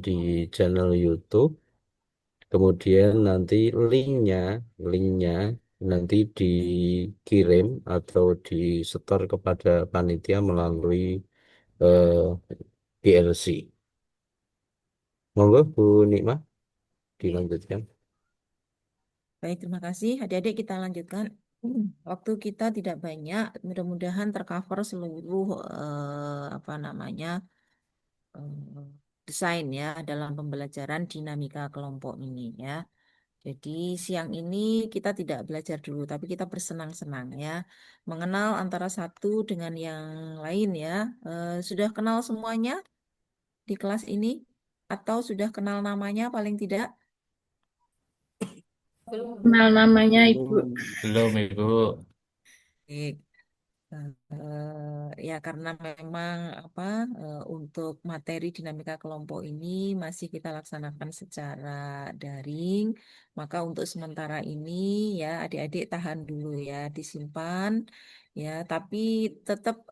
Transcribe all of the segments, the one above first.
di channel YouTube. Kemudian nanti linknya nanti dikirim atau disetor kepada panitia melalui eh, PLC. Monggo Bu Nikmah Oke. dilanjutkan. Baik, terima kasih. Adik-adik kita lanjutkan. Waktu kita tidak banyak, mudah-mudahan tercover seluruh apa namanya eh, desain ya dalam pembelajaran dinamika kelompok ini ya. Jadi siang ini kita tidak belajar dulu, tapi kita bersenang-senang ya, mengenal antara satu dengan yang lain ya. Sudah kenal semuanya di kelas ini atau sudah kenal namanya paling tidak? Kenal namanya Ibu. Belum Ibu. Baik. Ya karena memang apa untuk materi dinamika kelompok ini masih kita laksanakan secara daring, maka untuk sementara ini ya adik-adik tahan dulu ya, disimpan ya, tapi tetap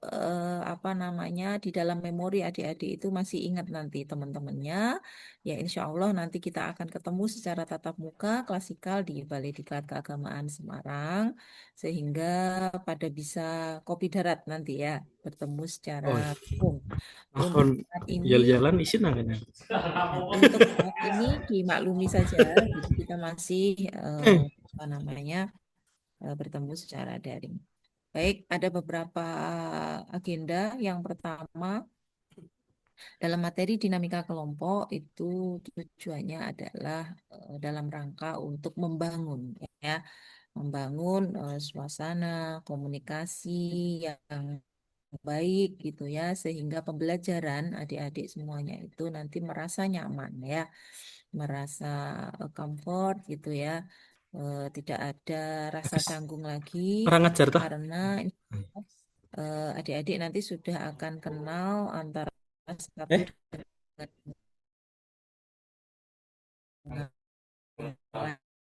apa namanya di dalam memori adik-adik itu masih ingat nanti teman-temannya, ya insya Allah nanti kita akan ketemu secara tatap muka klasikal di Balai Diklat Keagamaan Semarang sehingga pada bisa kopi darat nanti ya bertemu secara Oh, langsung. Untuk mohon saat ini, jalan-jalan isin nangkanya. nah, untuk saat ini dimaklumi saja, jadi kita masih apa namanya bertemu secara daring. Baik, ada beberapa agenda. Yang pertama, dalam materi dinamika kelompok itu tujuannya adalah dalam rangka untuk membangun ya, membangun suasana komunikasi yang baik gitu ya sehingga pembelajaran adik-adik semuanya itu nanti merasa nyaman ya, merasa comfort gitu ya. Tidak ada rasa Agus, canggung lagi orang ajar tah. karena adik-adik nanti sudah akan kenal antara satu Eh, dengan yang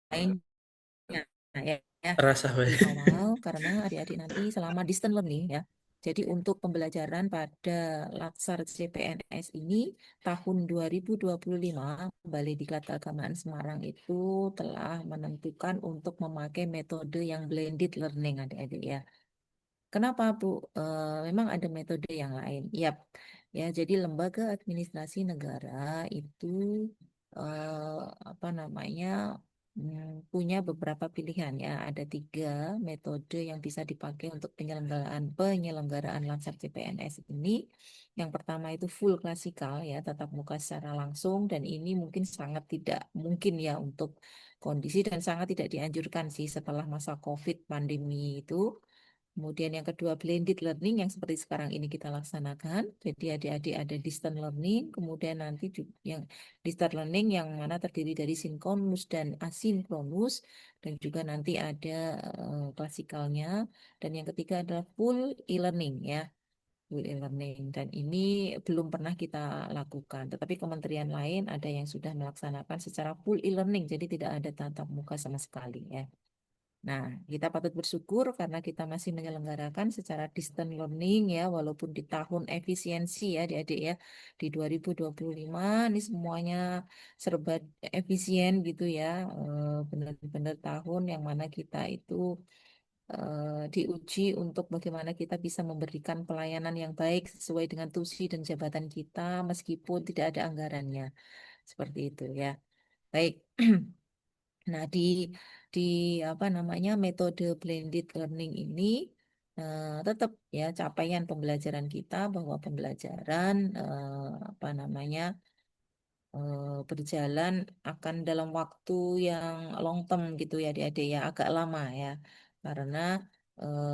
lainnya ya, ya rasa di baik. awal karena adik-adik nanti selama distance learning ya. Jadi untuk pembelajaran pada Latsar CPNS ini tahun 2025 Balai Diklat Keagamaan Semarang itu telah menentukan untuk memakai metode yang blended learning adik-adik ya. Kenapa, Bu? Memang ada metode yang lain. Yap. Ya, jadi lembaga administrasi negara itu eh, apa namanya punya beberapa pilihan ya. Ada tiga metode yang bisa dipakai untuk penyelenggaraan Lansar CPNS ini. Yang pertama itu full klasikal ya, tatap muka secara langsung dan ini mungkin sangat tidak mungkin ya untuk kondisi dan sangat tidak dianjurkan sih setelah masa COVID pandemi itu. Kemudian yang kedua blended learning yang seperti sekarang ini kita laksanakan. Jadi adik-adik ada distance learning, kemudian nanti yang distance learning yang mana terdiri dari sinkronus dan asinkronus dan juga nanti ada klasikalnya. Dan yang ketiga adalah full e-learning ya. Full e-learning dan ini belum pernah kita lakukan. Tetapi kementerian lain ada yang sudah melaksanakan secara full e-learning, jadi tidak ada tatap muka sama sekali ya. Nah, kita patut bersyukur karena kita masih menyelenggarakan secara distance learning ya, walaupun di tahun efisiensi ya adik-adik ya, di 2025 ini semuanya serba efisien gitu ya, benar-benar tahun yang mana kita itu diuji untuk bagaimana kita bisa memberikan pelayanan yang baik sesuai dengan tusi dan jabatan kita meskipun tidak ada anggarannya, seperti itu ya. Baik. Nah, di apa namanya metode blended learning ini tetap ya capaian pembelajaran kita bahwa pembelajaran apa namanya berjalan akan dalam waktu yang long term gitu ya adik-adik ya agak lama ya karena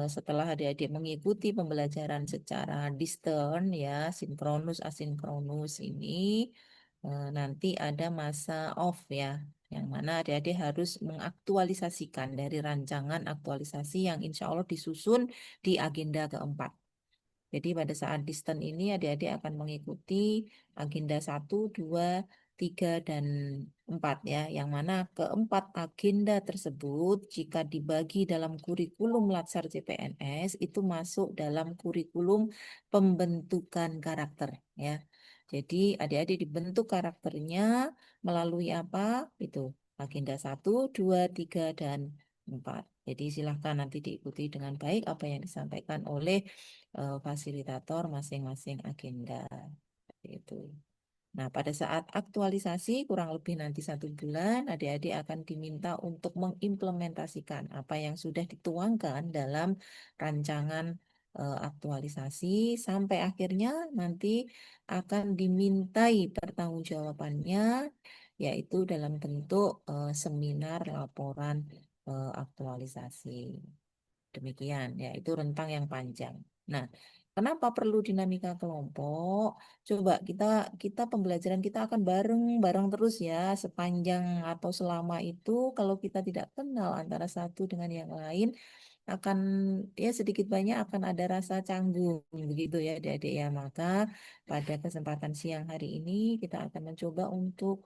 setelah adik-adik mengikuti pembelajaran secara distance ya sinkronus asinkronus ini nanti ada masa off ya yang mana adik-adik harus mengaktualisasikan dari rancangan aktualisasi yang insya Allah disusun di agenda keempat. Jadi pada saat distance ini adik-adik akan mengikuti agenda 1, 2, 3, dan 4 ya. Yang mana keempat agenda tersebut jika dibagi dalam kurikulum Latsar CPNS itu masuk dalam kurikulum pembentukan karakter ya. Jadi adik-adik dibentuk karakternya melalui apa? Itu agenda 1, 2, 3, dan 4. Jadi silahkan nanti diikuti dengan baik apa yang disampaikan oleh fasilitator masing-masing agenda. Seperti itu. Nah, pada saat aktualisasi kurang lebih nanti 1 bulan, adik-adik akan diminta untuk mengimplementasikan apa yang sudah dituangkan dalam rancangan aktualisasi sampai akhirnya nanti akan dimintai pertanggungjawabannya, yaitu dalam bentuk seminar laporan aktualisasi. Demikian, ya, itu rentang yang panjang. Nah, kenapa perlu dinamika kelompok? Coba kita kita pembelajaran kita akan bareng-bareng terus ya sepanjang atau selama itu kalau kita tidak kenal antara satu dengan yang lain akan ya sedikit banyak akan ada rasa canggung begitu ya adik-adik ya. Maka pada kesempatan siang hari ini kita akan mencoba untuk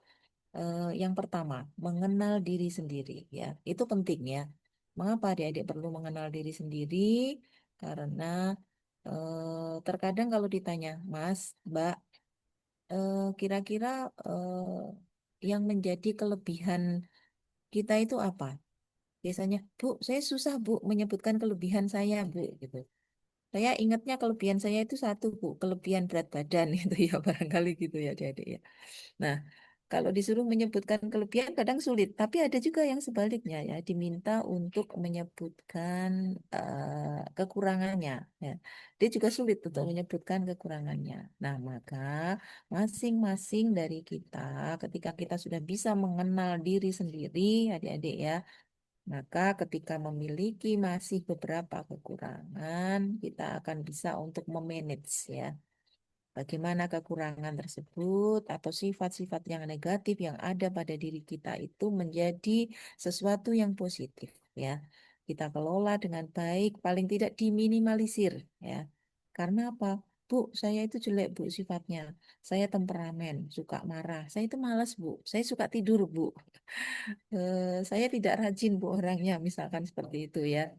yang pertama, mengenal diri sendiri ya. Itu penting ya. Mengapa adik-adik perlu mengenal diri sendiri? Karena terkadang kalau ditanya, Mas, Mbak, kira-kira yang menjadi kelebihan kita itu apa? Biasanya, Bu, saya susah, Bu, menyebutkan kelebihan saya, Bu, gitu. Saya ingatnya kelebihan saya itu satu, Bu, kelebihan berat badan itu ya barangkali gitu ya adik-adik ya. Nah, kalau disuruh menyebutkan kelebihan kadang sulit, tapi ada juga yang sebaliknya ya, diminta untuk menyebutkan kekurangannya. Ya. Dia juga sulit untuk menyebutkan kekurangannya. Nah, maka masing-masing dari kita, ketika kita sudah bisa mengenal diri sendiri, adik-adik ya, maka ketika memiliki masih beberapa kekurangan, kita akan bisa untuk memanage ya. Bagaimana kekurangan tersebut atau sifat-sifat yang negatif yang ada pada diri kita itu menjadi sesuatu yang positif ya. Kita kelola dengan baik, paling tidak diminimalisir ya. Karena apa? Bu, saya itu jelek Bu sifatnya. Saya temperamen, suka marah. Saya itu malas Bu. Saya suka tidur Bu. Saya tidak rajin Bu orangnya, misalkan seperti itu ya.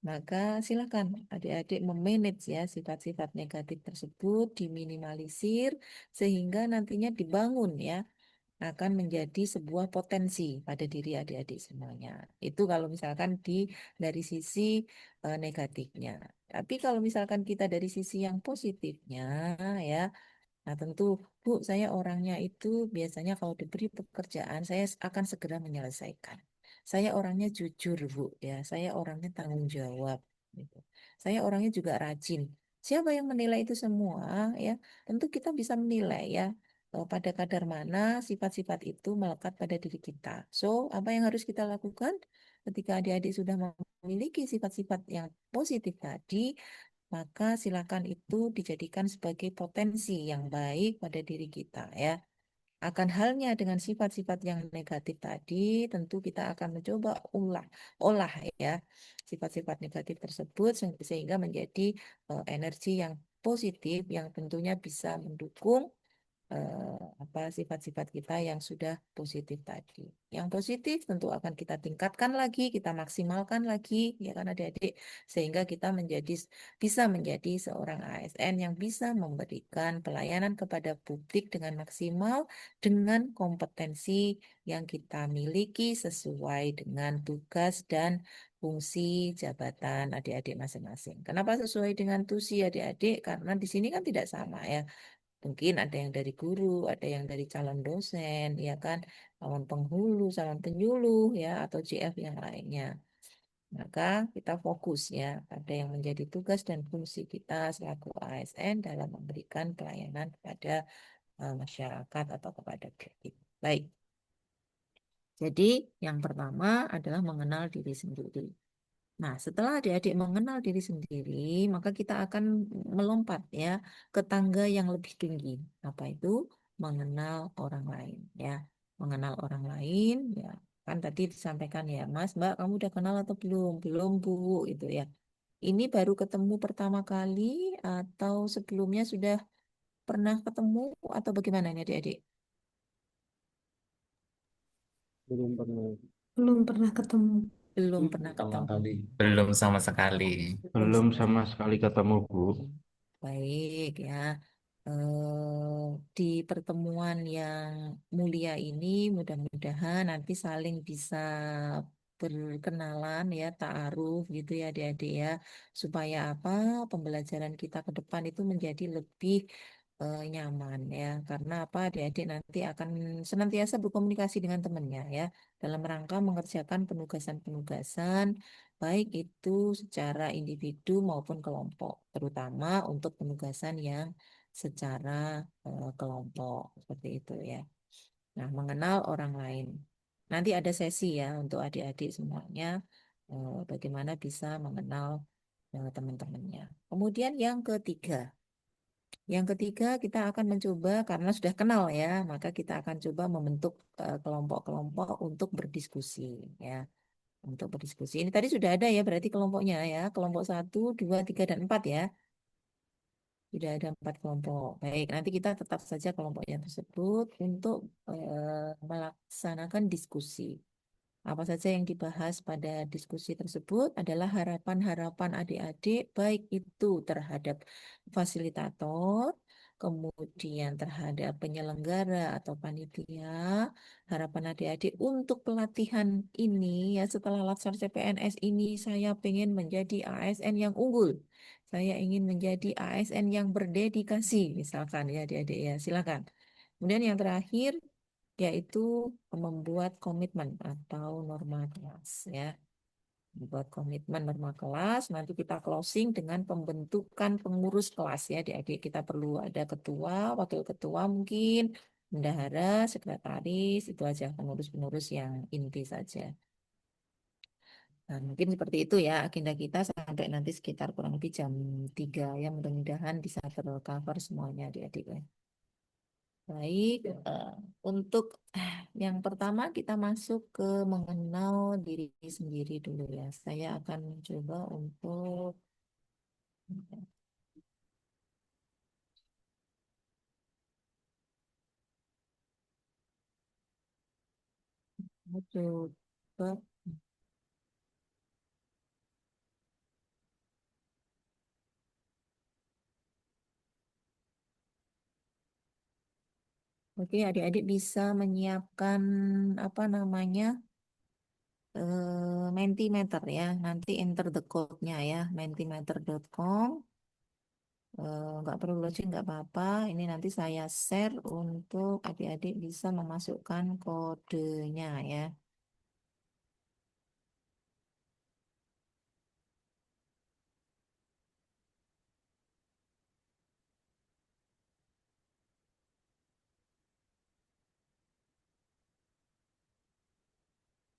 Maka silakan adik-adik memanage ya sifat-sifat negatif tersebut diminimalisir sehingga nantinya dibangun ya akan menjadi sebuah potensi pada diri adik-adik semuanya. Itu kalau misalkan dari sisi negatifnya. Tapi kalau misalkan kita dari sisi yang positifnya ya, nah tentu Bu, saya orangnya itu biasanya kalau diberi pekerjaan saya akan segera menyelesaikan. Saya orangnya jujur Bu ya, saya orangnya tanggung jawab gitu. Saya orangnya juga rajin. Siapa yang menilai itu semua ya? Tentu kita bisa menilai ya pada kadar mana sifat-sifat itu melekat pada diri kita. So, apa yang harus kita lakukan ketika adik-adik sudah memiliki sifat-sifat yang positif tadi? Maka silakan itu dijadikan sebagai potensi yang baik pada diri kita ya. Akan halnya dengan sifat-sifat yang negatif tadi, tentu kita akan mencoba olah ya sifat-sifat negatif tersebut sehingga menjadi energi yang positif yang tentunya bisa mendukung apa sifat-sifat kita yang sudah positif tadi. Yang positif tentu akan kita tingkatkan lagi, kita maksimalkan lagi, ya kan adik-adik, sehingga kita bisa menjadi seorang ASN yang bisa memberikan pelayanan kepada publik dengan maksimal dengan kompetensi yang kita miliki sesuai dengan tugas dan fungsi jabatan adik-adik masing-masing. Kenapa sesuai dengan tusi adik-adik? Karena di sini kan tidak sama ya. Mungkin ada yang dari guru, ada yang dari calon dosen, ya kan, calon penghulu, calon penyuluh, ya, atau JF yang lainnya. Maka kita fokus ya pada yang menjadi tugas dan fungsi kita selaku ASN dalam memberikan pelayanan kepada masyarakat atau kepada publik. Baik, jadi yang pertama adalah mengenal diri sendiri. Nah, setelah adik-adik mengenal diri sendiri, maka kita akan melompat ya ke tangga yang lebih tinggi. Apa itu? Mengenal orang lain ya. Mengenal orang lain ya. Kan tadi disampaikan ya, Mas, Mbak, kamu udah kenal atau belum? Belum, Bu, itu ya. Ini baru ketemu pertama kali atau sebelumnya sudah pernah ketemu atau bagaimana ini adik-adik? Belum pernah. Belum pernah ketemu. Belum pernah Pertama ketemu. kali. Belum sama sekali. Belum sama sekali ketemu, Bu. Baik ya. Di pertemuan yang mulia ini mudah-mudahan nanti saling bisa berkenalan ya, ta'aruf gitu ya adik-adik ya, supaya apa pembelajaran kita ke depan itu menjadi lebih nyaman ya, karena apa adik-adik nanti akan senantiasa berkomunikasi dengan temannya ya, dalam rangka mengerjakan penugasan-penugasan baik itu secara individu maupun kelompok, terutama untuk penugasan yang secara kelompok seperti itu ya. Nah, mengenal orang lain. Nanti ada sesi ya untuk adik-adik semuanya bagaimana bisa mengenal teman-temannya. Kemudian yang ketiga kita akan mencoba karena sudah kenal ya, maka kita akan coba membentuk kelompok-kelompok untuk berdiskusi ya. Untuk berdiskusi. Ini tadi sudah ada ya berarti kelompoknya ya. Kelompok 1, 2, 3, dan 4 ya. Sudah ada 4 kelompok. Baik, nanti kita tetap saja kelompoknya tersebut untuk melaksanakan diskusi. Apa saja yang dibahas pada diskusi tersebut adalah harapan-harapan adik-adik, baik itu terhadap fasilitator, kemudian terhadap penyelenggara atau panitia, harapan adik-adik untuk pelatihan ini ya setelah laksar CPNS ini saya ingin menjadi ASN yang unggul. Saya ingin menjadi ASN yang berdedikasi, misalkan ya adik-adik ya, silakan. Kemudian yang terakhir yaitu membuat komitmen atau norma kelas ya. Membuat komitmen norma kelas, nanti kita closing dengan pembentukan pengurus kelas ya. Adik-adik kita perlu ada ketua, wakil ketua mungkin, bendahara, sekretaris, itu aja pengurus-pengurus yang inti saja. Nah, mungkin seperti itu ya agenda kita sampai nanti sekitar kurang lebih jam 3 ya. Mudah-mudahan bisa tercover semuanya adik-adik ya. Baik, untuk yang pertama kita masuk ke mengenal diri sendiri dulu ya. Saya akan mencoba untuk mencoba. Oke, adik-adik bisa menyiapkan apa namanya Mentimeter ya. Nanti enter the code-nya ya, mentimeter.com. Nggak perlu login, nggak apa-apa. Ini nanti saya share untuk adik-adik bisa memasukkan kodenya ya.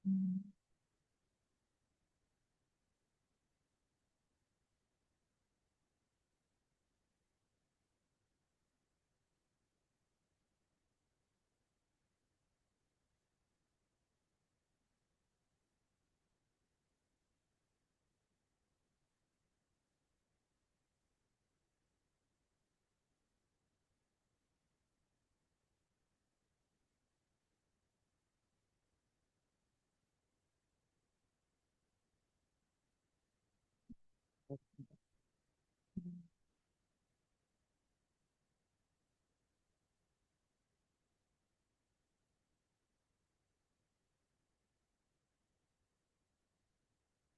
Hmm.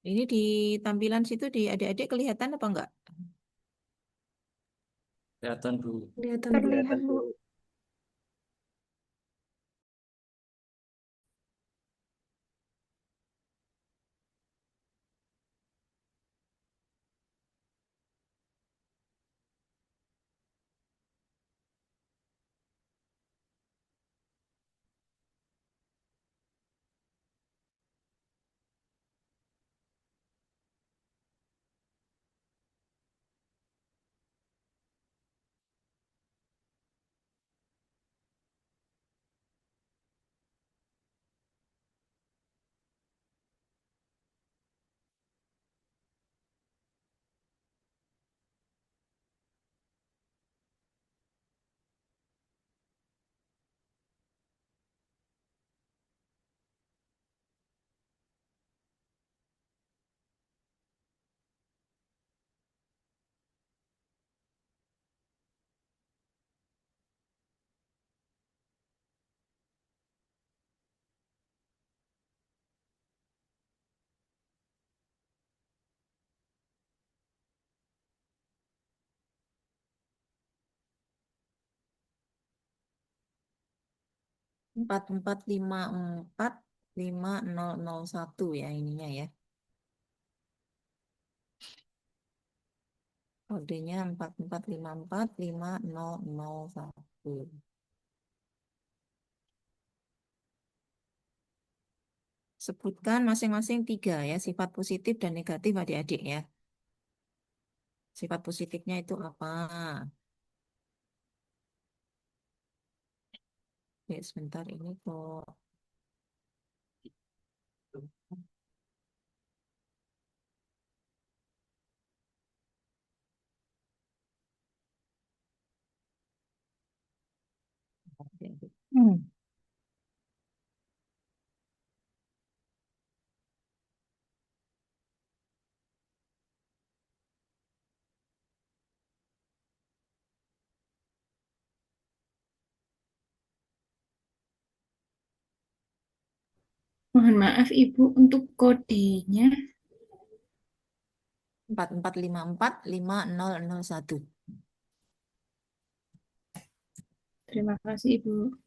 Ini di tampilan situ di adik-adik kelihatan apa enggak? Kelihatan Bu. Kelihatan Bu. Terlihat, Bu. 44545001 ya ininya ya. Kodenya 44545001. Sebutkan masing-masing tiga ya, sifat positif dan negatif adik-adik ya. Sifat positifnya itu apa? Oke, sebentar ini kok. Hmm. Mohon maaf Ibu, untuk kodenya. 44545001. Terima kasih Ibu.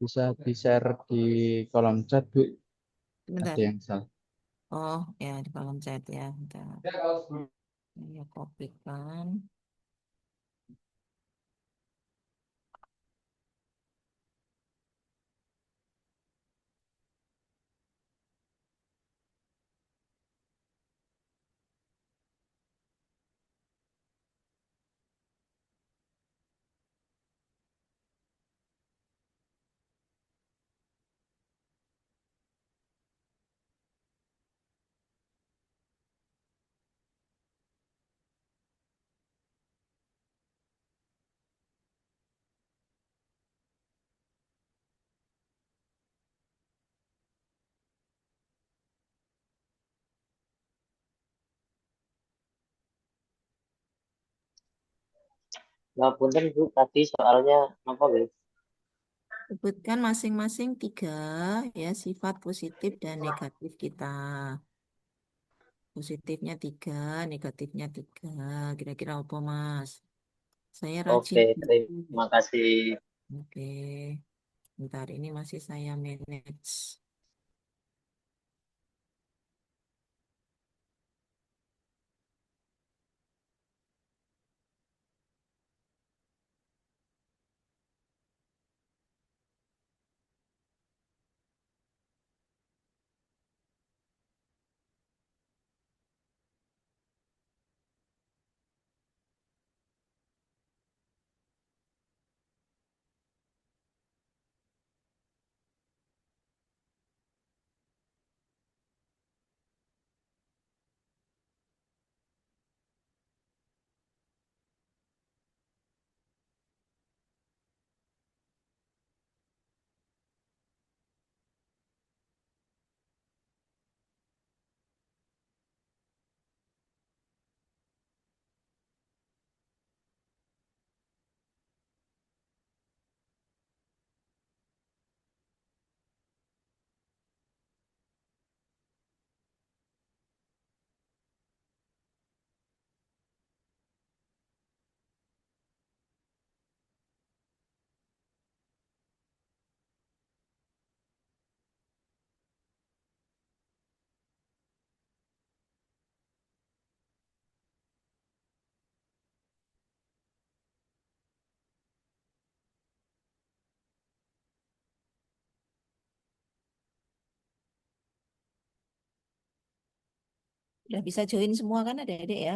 Bisa di-share di kolom chat, Bu. Sebentar. Ada yang salah. Oh, ya di kolom chat ya. Bentar. Ya, kopikan. Nah, punten Bu, tadi soalnya apa Bu? Sebutkan masing-masing tiga ya sifat positif dan negatif kita. Positifnya tiga, negatifnya tiga. Kira-kira apa, Mas? Saya rajin Oke, dulu. terima kasih. Oke, bentar ini masih saya manage. Udah bisa join semua kan adik-adik ya?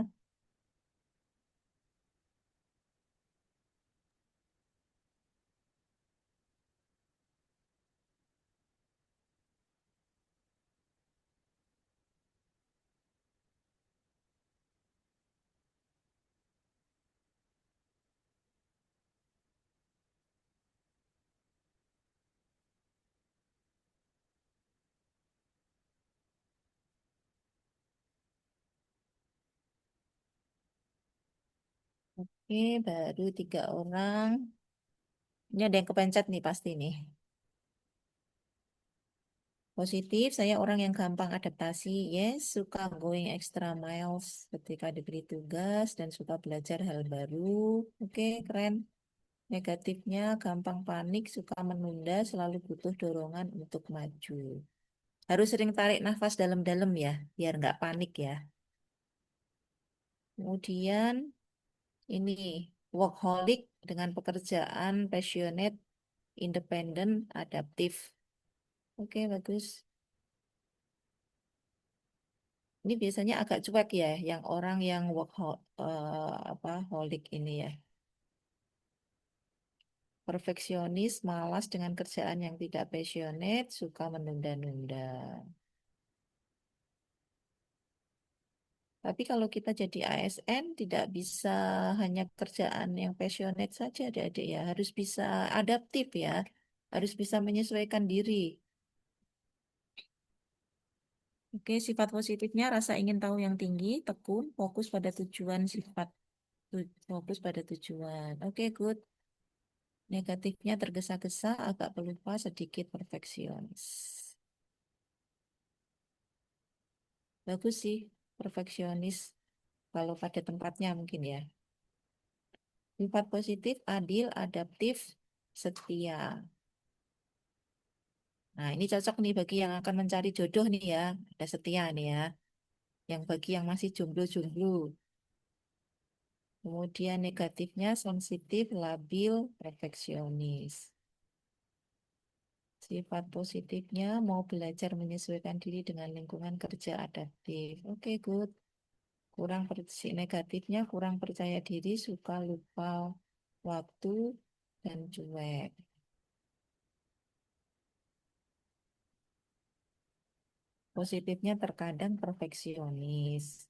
Oke, baru 3 orang. Ini ada yang kepencet nih pasti nih. Positif, saya orang yang gampang adaptasi. Yes, suka going extra miles ketika diberi tugas dan suka belajar hal baru. Oke, keren. Negatifnya, gampang panik, suka menunda, selalu butuh dorongan untuk maju. Harus sering tarik nafas dalam-dalam ya, biar nggak panik ya. Kemudian ini workaholic dengan pekerjaan passionate, independent, adaptif. Oke, bagus. Ini biasanya agak cuek ya, yang orang yang apa holic ini ya. Perfeksionis, malas dengan kerjaan yang tidak passionate, suka menunda-nunda. Tapi kalau kita jadi ASN tidak bisa hanya kerjaan yang passionate saja, adik-adik ya. Harus bisa adaptif ya. Harus bisa menyesuaikan diri. Oke, sifat positifnya rasa ingin tahu yang tinggi, tekun, fokus pada tujuan sifat. Fokus pada tujuan. Oke, good. Negatifnya tergesa-gesa, agak pelupa, sedikit perfeksionis. Bagus sih, perfeksionis. Kalau pada tempatnya mungkin ya. Sifat positif, adil, adaptif, setia. Nah, ini cocok nih bagi yang akan mencari jodoh nih ya. Ada setia nih ya. Yang bagi yang masih jomblo-jomblo. Kemudian negatifnya sensitif, labil, perfeksionis. Sifat positifnya mau belajar menyesuaikan diri dengan lingkungan kerja adaptif. Oke, good. Negatifnya kurang percaya diri, suka lupa waktu, dan cuek. Positifnya terkadang perfeksionis.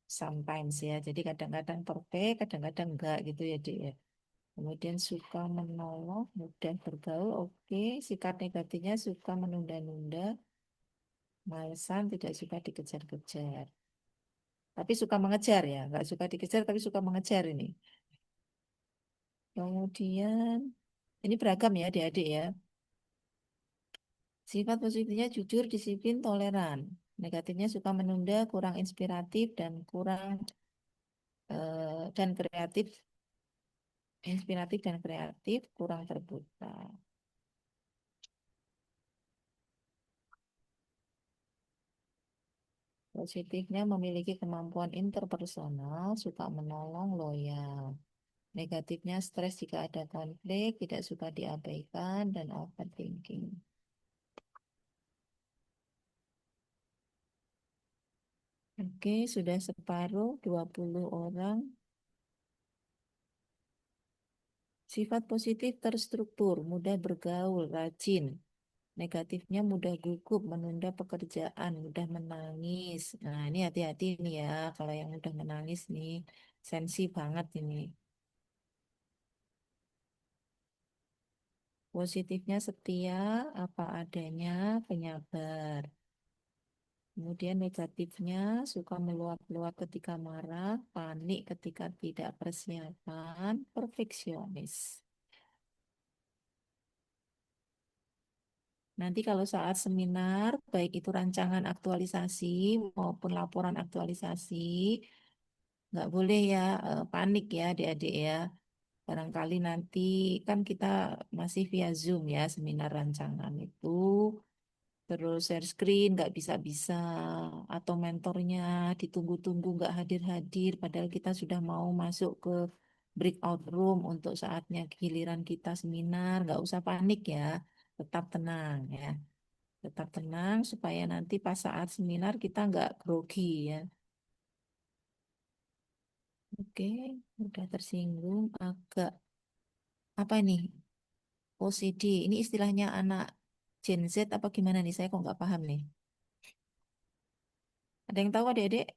Sometimes ya, jadi kadang-kadang perfect, kadang-kadang enggak gitu ya, Dik ya. Kemudian suka menolong, mudah bergaul, oke. Sikap negatifnya suka menunda-nunda, malesan, tidak suka dikejar-kejar. Tapi suka mengejar ya, nggak suka dikejar tapi suka mengejar ini. Kemudian ini beragam ya adik-adik ya. Sifat positifnya jujur, disiplin, toleran. Negatifnya suka menunda, kurang inspiratif dan dan kreatif, dan kreatif, kurang terbuka. Positifnya memiliki kemampuan interpersonal, suka menolong, loyal. Negatifnya stres jika ada konflik, tidak suka diabaikan, dan overthinking. Oke, sudah separuh, 20 orang. Sifat positif terstruktur, mudah bergaul, rajin. Negatifnya mudah gugup, menunda pekerjaan, mudah menangis. Nah, ini hati-hati nih ya, kalau yang mudah menangis nih, sensi banget ini. Positifnya setia, apa adanya, penyabar. Kemudian negatifnya suka meluap-luap ketika marah, panik ketika tidak persiapan, perfeksionis. Nanti kalau saat seminar, baik itu rancangan aktualisasi maupun laporan aktualisasi, nggak boleh ya panik ya adik-adik ya. Barangkali nanti kan kita masih via Zoom ya seminar rancangan itu. Terus share screen nggak bisa-bisa. Atau mentornya ditunggu-tunggu nggak hadir-hadir. Padahal kita sudah mau masuk ke breakout room untuk saatnya giliran kita seminar. Nggak usah panik ya. Tetap tenang ya. Tetap tenang supaya nanti pas saat seminar kita nggak grogi ya. Oke, udah tersinggung agak apa nih? OCD. Ini istilahnya anak Gen Z apa gimana nih? Saya kok nggak paham nih. Ada yang tahu adik-adik?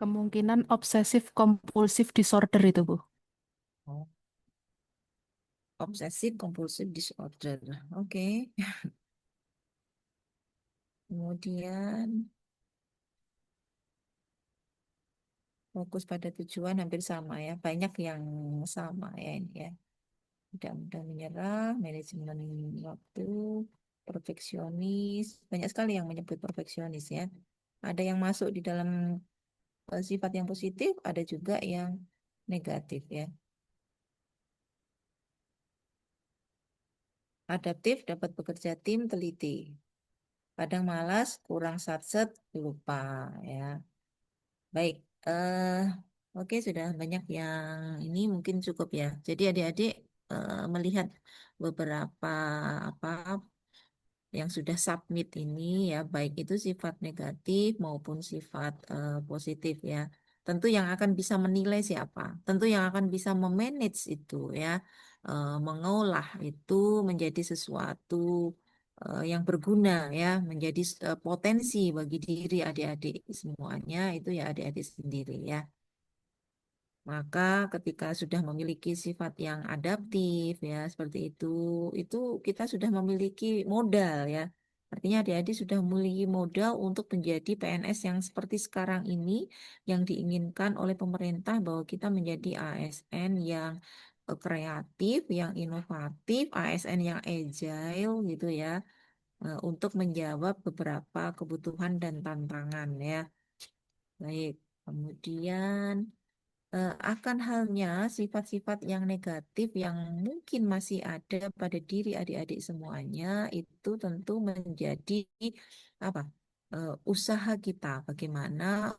Kemungkinan obsesif kompulsif disorder itu, Bu. Oh, obsessive compulsive disorder. Oke. Kemudian fokus pada tujuan hampir sama ya. Banyak yang sama ya ini ya. Tidak mudah menyerah, manajemen waktu, perfeksionis. Banyak sekali yang menyebut perfeksionis ya. Ada yang masuk di dalam sifat yang positif, ada juga yang negatif ya. Adaptif dapat bekerja tim, teliti. Kadang malas, kurang satset, lupa ya. Baik, oke sudah banyak yang ini mungkin cukup ya. Jadi adik-adik melihat beberapa apa yang sudah submit ini ya, baik itu sifat negatif maupun sifat positif ya. Tentu yang akan bisa menilai siapa? Tentu yang akan bisa memanage itu ya, mengolah itu menjadi sesuatu yang berguna ya, menjadi potensi bagi diri adik-adik semuanya itu ya adik-adik sendiri ya. Maka ketika sudah memiliki sifat yang adaptif ya seperti itu kita sudah memiliki modal ya. Artinya adik-adik sudah memiliki modal untuk menjadi PNS yang seperti sekarang ini yang diinginkan oleh pemerintah bahwa kita menjadi ASN yang kreatif, yang inovatif, ASN yang agile gitu ya, untuk menjawab beberapa kebutuhan dan tantangan ya. Baik, kemudian akan halnya sifat-sifat yang negatif yang mungkin masih ada pada diri adik-adik semuanya itu tentu menjadi apa usaha kita bagaimana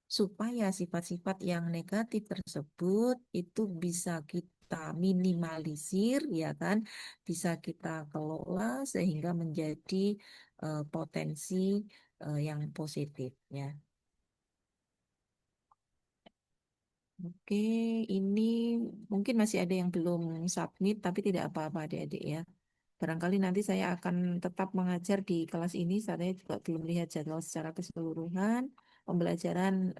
supaya sifat-sifat yang negatif tersebut itu bisa kita minimalisir ya kan bisa kita kelola sehingga menjadi potensi yang positif ya. Oke, ini mungkin masih ada yang belum submit, tapi tidak apa-apa adik-adik ya. Barangkali nanti saya akan tetap mengajar di kelas ini, saya juga belum lihat jadwal secara keseluruhan. Pembelajaran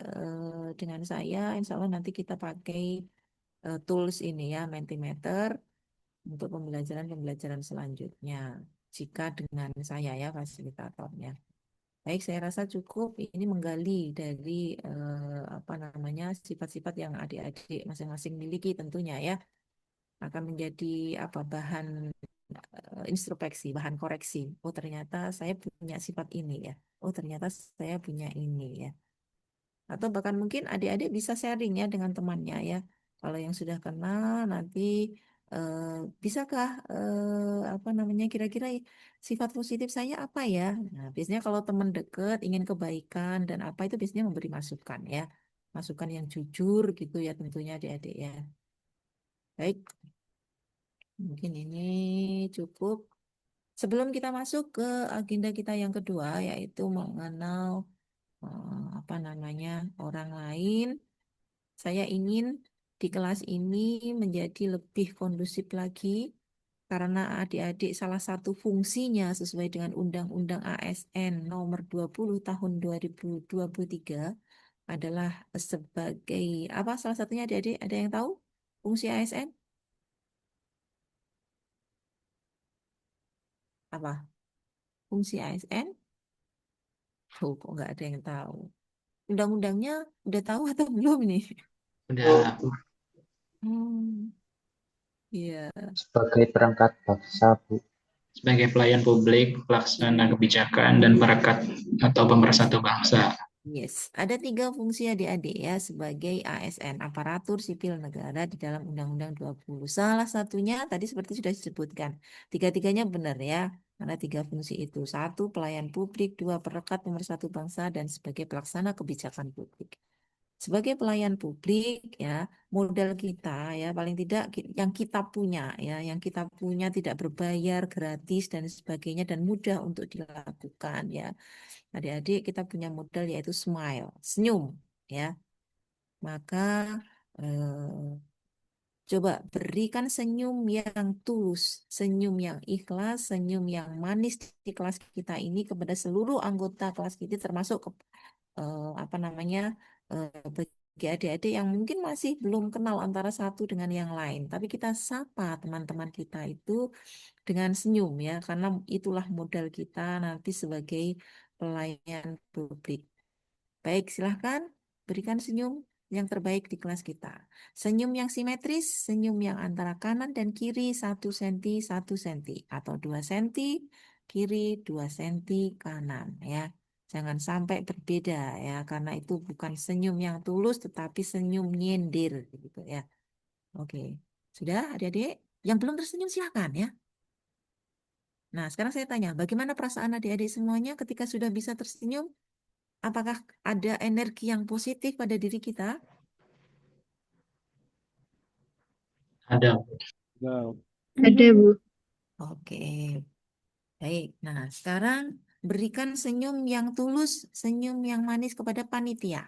dengan saya, insya Allah nanti kita pakai tools ini ya, Mentimeter, untuk pembelajaran-pembelajaran selanjutnya. Jika dengan saya ya, fasilitatornya. Baik, saya rasa cukup ini menggali dari apa namanya sifat-sifat yang adik-adik masing-masing miliki tentunya ya akan menjadi apa bahan introspeksi, bahan koreksi. Oh ternyata saya punya sifat ini ya. Oh ternyata saya punya ini ya. Atau bahkan mungkin adik-adik bisa sharing ya dengan temannya ya. Kalau yang sudah kenal nanti eh, bisakah apa namanya kira-kira sifat positif saya apa ya? Nah, biasanya kalau teman dekat ingin kebaikan dan apa itu biasanya memberi masukan ya. Masukan yang jujur gitu ya tentunya adik-adik ya. Baik, mungkin ini cukup. Sebelum kita masuk ke agenda kita yang kedua yaitu mengenal apa namanya orang lain. Saya ingin di kelas ini menjadi lebih kondusif lagi karena adik-adik salah satu fungsinya sesuai dengan Undang-Undang ASN nomor 20 tahun 2023 adalah sebagai apa salah satunya adik-adik ada yang tahu fungsi ASN? Apa? Fungsi ASN? Oh, kok nggak ada yang tahu. Undang-undangnya udah tahu atau belum nih? Udah, Hmm, iya, sebagai perangkat bangsa, Bu. Sebagai pelayan publik, pelaksana kebijakan, dan perekat atau pemersatu bangsa. yes. Ada 3 fungsi adik-adik ya sebagai ASN, aparatur sipil negara di dalam Undang-Undang 20. Salah satunya tadi seperti sudah disebutkan. Tiga-tiganya benar ya. Ada 3 fungsi itu. 1, pelayan publik. 2, perekat pemersatu bangsa. Dan sebagai pelaksana kebijakan publik. Sebagai pelayan publik ya, modal kita ya paling tidak yang kita punya ya, yang kita punya tidak berbayar, gratis dan sebagainya dan mudah untuk dilakukan ya. Adik-adik kita punya modal yaitu smile, senyum ya. Maka coba berikan senyum yang tulus, senyum yang ikhlas, senyum yang manis di kelas kita ini kepada seluruh anggota kelas kita termasuk apa namanya bagi adik-adik yang mungkin masih belum kenal antara satu dengan yang lain. Tapi kita sapa teman-teman kita itu dengan senyum ya, karena itulah modal kita nanti sebagai pelayan publik. Baik, silahkan berikan senyum yang terbaik di kelas kita. Senyum yang simetris, senyum yang antara kanan dan kiri 1 cm, 1 cm. Atau 2 cm, kiri 2 cm kanan ya. Jangan sampai berbeda ya, karena itu bukan senyum yang tulus tetapi senyum nyindir gitu ya. Oke, sudah adik-adik? Yang belum tersenyum silakan ya. Nah, sekarang saya tanya, bagaimana perasaan adik-adik semuanya ketika sudah bisa tersenyum? Apakah ada energi yang positif pada diri kita? Ada. Nah, Ada, Bu. Oke, baik. Nah, sekarang berikan senyum yang tulus, senyum yang manis kepada panitia.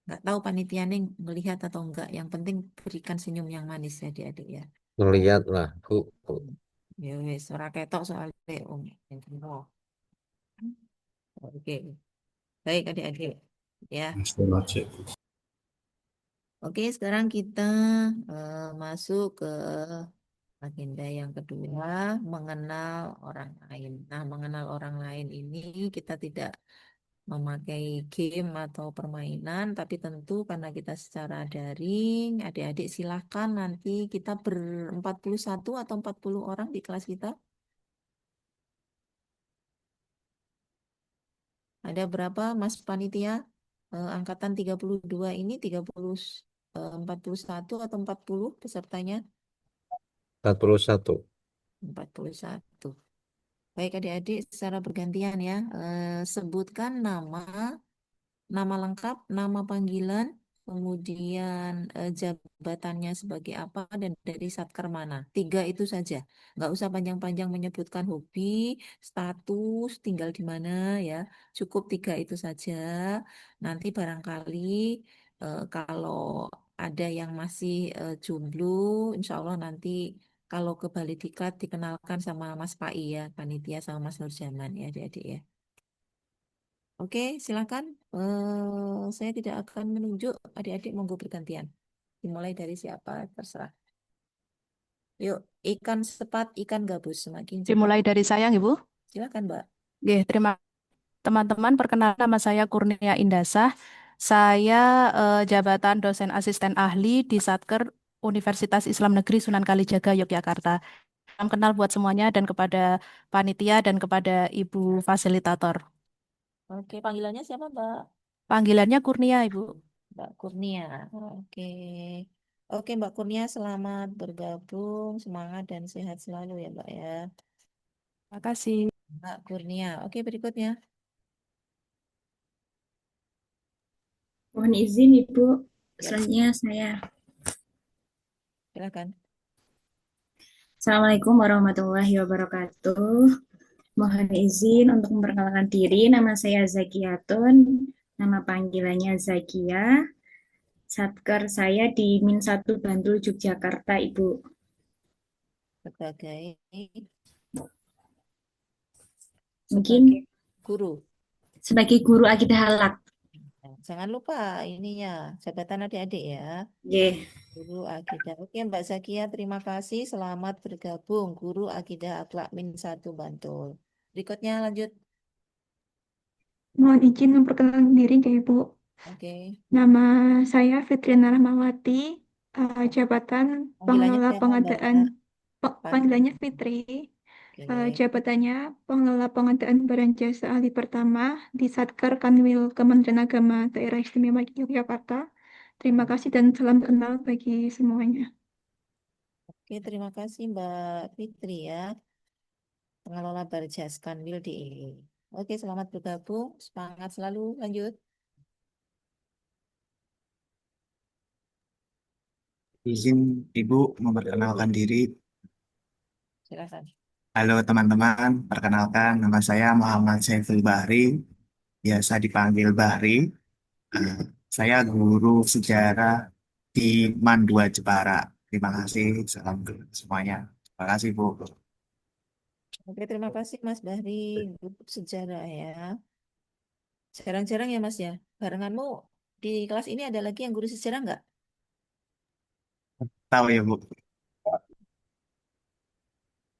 Nggak tahu panitia nih melihat atau enggak. Yang penting berikan senyum yang manis ya adik-adik ya. Ngeliat lah, Bu. Ya wes, ora ketok soalnya Om. Oke, baik adik-adik. Ya. Oke, sekarang kita masuk ke agenda yang kedua, mengenal orang lain. Nah, mengenal orang lain ini kita tidak memakai game atau permainan, tapi tentu karena kita secara daring, adik-adik silakan nanti kita ber-41 atau 40 orang di kelas kita. Ada berapa Mas Panitia? Angkatan 32 ini 41 atau 40 pesertanya? 41. 41. Baik adik-adik secara bergantian ya. Sebutkan nama lengkap, nama panggilan, kemudian jabatannya sebagai apa dan dari Satker mana. 3 itu saja. Nggak usah panjang-panjang menyebutkan hobi, status, tinggal di mana ya. Cukup 3 itu saja. Nanti barangkali kalau ada yang masih jomblo, insya Allah nanti kalau ke Bali Diklat dikenalkan sama Mas Pai ya, panitia sama Mas Nurjaman ya adik-adik ya. Oke, silakan. Saya tidak akan menunjuk adik-adik monggo bergantian. Dimulai dari siapa, terserah. Yuk, ikan sepat, ikan gabus. Semakin cepat. Dimulai dari saya, Ibu. Silakan, Mbak. Oke, terima teman-teman. Perkenalkan nama saya Kurnia Indasah. Saya jabatan dosen asisten ahli di Satker Universitas Islam Negeri Sunan Kalijaga, Yogyakarta. Salam kenal buat semuanya dan kepada panitia dan kepada Ibu fasilitator. Oke, panggilannya siapa, Mbak? Panggilannya Kurnia, Ibu. Mbak Kurnia. Oke. Oke, Mbak Kurnia, selamat bergabung. Semangat dan sehat selalu ya, Mbak ya. Terima kasih. Mbak Kurnia. Oke, berikutnya. Mohon izin, Ibu. Ya, Selanjutnya saya. silakan. Assalamualaikum warahmatullahi wabarakatuh. Mohon izin untuk memperkenalkan diri. Nama saya Zakiyatun. Nama panggilannya Zakia. Satker saya di Min 1 Bantul, Yogyakarta, Ibu. Sebagai Mungkin guru. sebagai guru akidah halak. Jangan lupa ininya, jabatan adik-adik ya. Nggih. Guru Akidah. Oke, Mbak Zakia, terima kasih. Selamat bergabung. Guru Akidah Akhlak Min 1 Bantul. Berikutnya lanjut. Mohon izin memperkenalkan diri ya Ibu. Oke. Nama saya Fitriana Rahmawati, jabatan Panggilannya pengelola siapa, pengadaan, Mbak? panggilannya Fitri, Oke. jabatannya pengelola pengadaan barang jasa ahli pertama di Satker Kanwil Kementerian Agama Daerah Istimewa Yogyakarta. Terima kasih dan salam kenal bagi semuanya. Oke, terima kasih Mbak Fitri ya. Pengelola Barjas Kanwil DIY. Oke, selamat bergabung. Semangat selalu. Lanjut. Izin Ibu memperkenalkan diri. Silakan. Halo teman-teman, perkenalkan nama saya Muhammad Saiful Bahri, biasa dipanggil Bahri. Saya guru sejarah di MAN 2 Jepara. Terima kasih, salam semuanya. Terima kasih Bu. Oke, terima kasih Mas Bahri. Guru sejarah ya. Jarang-jarang ya Mas ya. Barenganmu di kelas ini ada lagi yang guru sejarah nggak? Tahu ya Bu.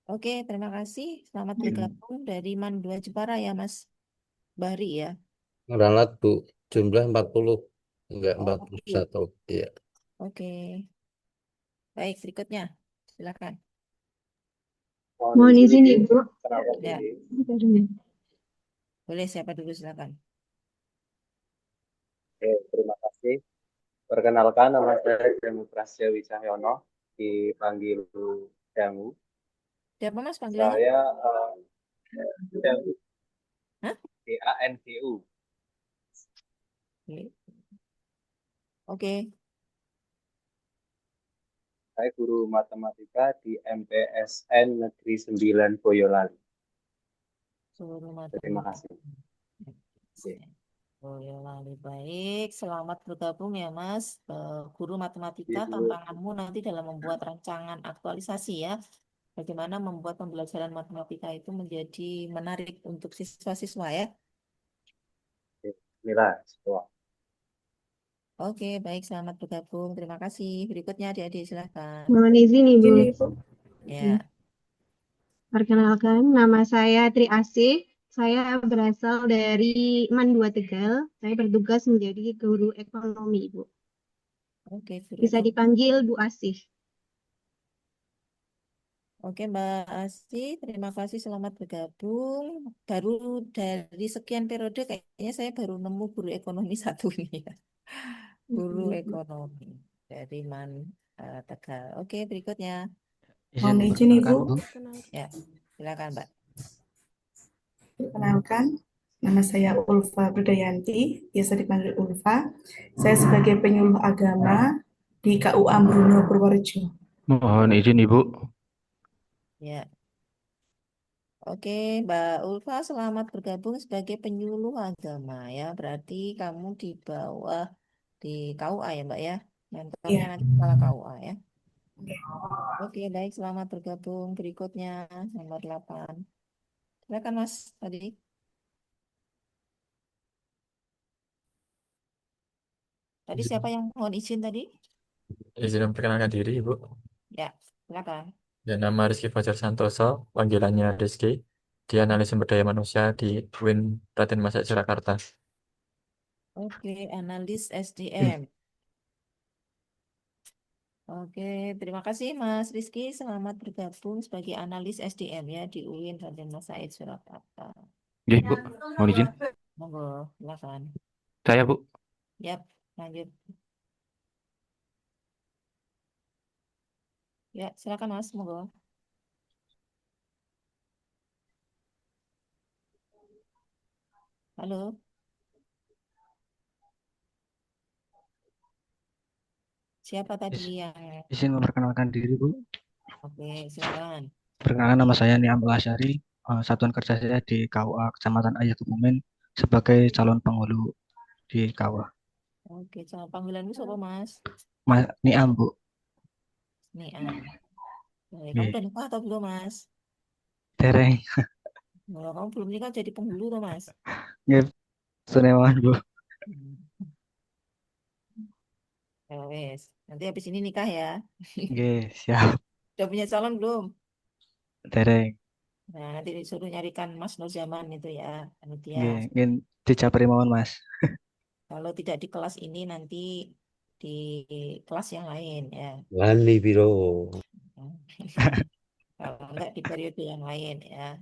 Oke, terima kasih. Selamat bergabung dari MAN 2 Jepara ya Mas Bahri ya. Ralat Bu, jumlah 40, enggak Oh, 41. Iya. oke. Baik, berikutnya. Silakan. Mohon izin Ibu. Ya, Barunya. boleh siapa dulu silakan. Oke, terima kasih. Perkenalkan, nama saya Dangu Prasya Wicahyono, dipanggil Dangu. Siapa Mas panggilannya? Saya Dangu, Hah? DANGU. Oke. Oke. Saya guru matematika di MTSN Negeri 9 Boyolali. Suruh Terima matematika. kasih. Boyolali, baik. Selamat bergabung ya Mas. Guru matematika, Ibu. tantanganmu nanti dalam membuat rancangan aktualisasi ya. Bagaimana membuat pembelajaran matematika itu menjadi menarik untuk siswa-siswa ya. Bismillah. Semua. Oke, baik. Selamat bergabung. Terima kasih. Berikutnya adik-adik silakan. Mohon izin Ibu. Ya. Perkenalkan, nama saya Tri Asih. Saya berasal dari MAN 2 Tegal. Saya bertugas menjadi guru ekonomi, Ibu. Oke, guru Bisa ekonomi. dipanggil Bu Asih. Oke, Mbak Asi, terima kasih. Selamat bergabung. Baru dari sekian periode kayaknya saya baru nemu guru ekonomi satu nih ya. Guru ekonomi dari MAN Tegal. Oke, berikutnya. Izin izin, Ibu. Bu. Ya, silakan, Mbak. Perkenalkan, nama saya Ulfa Budayanti, biasa dipanggil Ulfa. Saya sebagai penyuluh agama di KUA Bruno Purworejo. Mohon izin Ibu. Ya. Oke, Mbak Ulfa, selamat bergabung sebagai penyuluh agama ya. Berarti kamu di bawah di KUA ya, Mbak ya. Mentornya nanti kepala KUA ya. Oke, baik, selamat bergabung. Berikutnya nomor 8. Silakan Mas tadi. Tadi siapa yang mohon izin tadi? Izin memperkenalkan diri, Ibu. Ya, silakan. Dan nama Rizky Fajar Santoso, panggilannya Rizky, di analis sumber daya manusia di UIN Raden Masek Surakarta. Oke, analis SDM. Oke, terima kasih Mas Rizky. Selamat bergabung sebagai analis SDM ya di UIN Raden Mas Said Surakarta. Nggih, Bu. Mohon izin. Monggo, silakan. Saya, Bu. Yap, lanjut. Ya, silakan Mas, monggo. Halo. Siapa tadi yang Izin memperkenalkan diri, Bu. Oke, silakan. Perkenalkan, nama saya Niam Asyari. Satuan kerja saya di KUA Kecamatan Ayah Kebumen sebagai calon penghulu di KUA. Oke, panggilanmu siapa Mas? Niam, Bu. Nih, kamu udah nikah atau belum Mas? Tereng. Kalau kamu belum nikah jadi penghulu tuh Mas. Nggih, Sunewan, Bu. Ya wes, nanti habis ini nikah ya. Nggih, siap. Udah punya calon belum? Tereng. Nah, nanti disuruh nyarikan Mas Nur Zaman itu ya, panitia. Nggih, ingin dicapri mawon, Mas. Kalau tidak di kelas ini nanti di kelas yang lain ya. Wani biro. Kalau enggak di periode yang lain ya.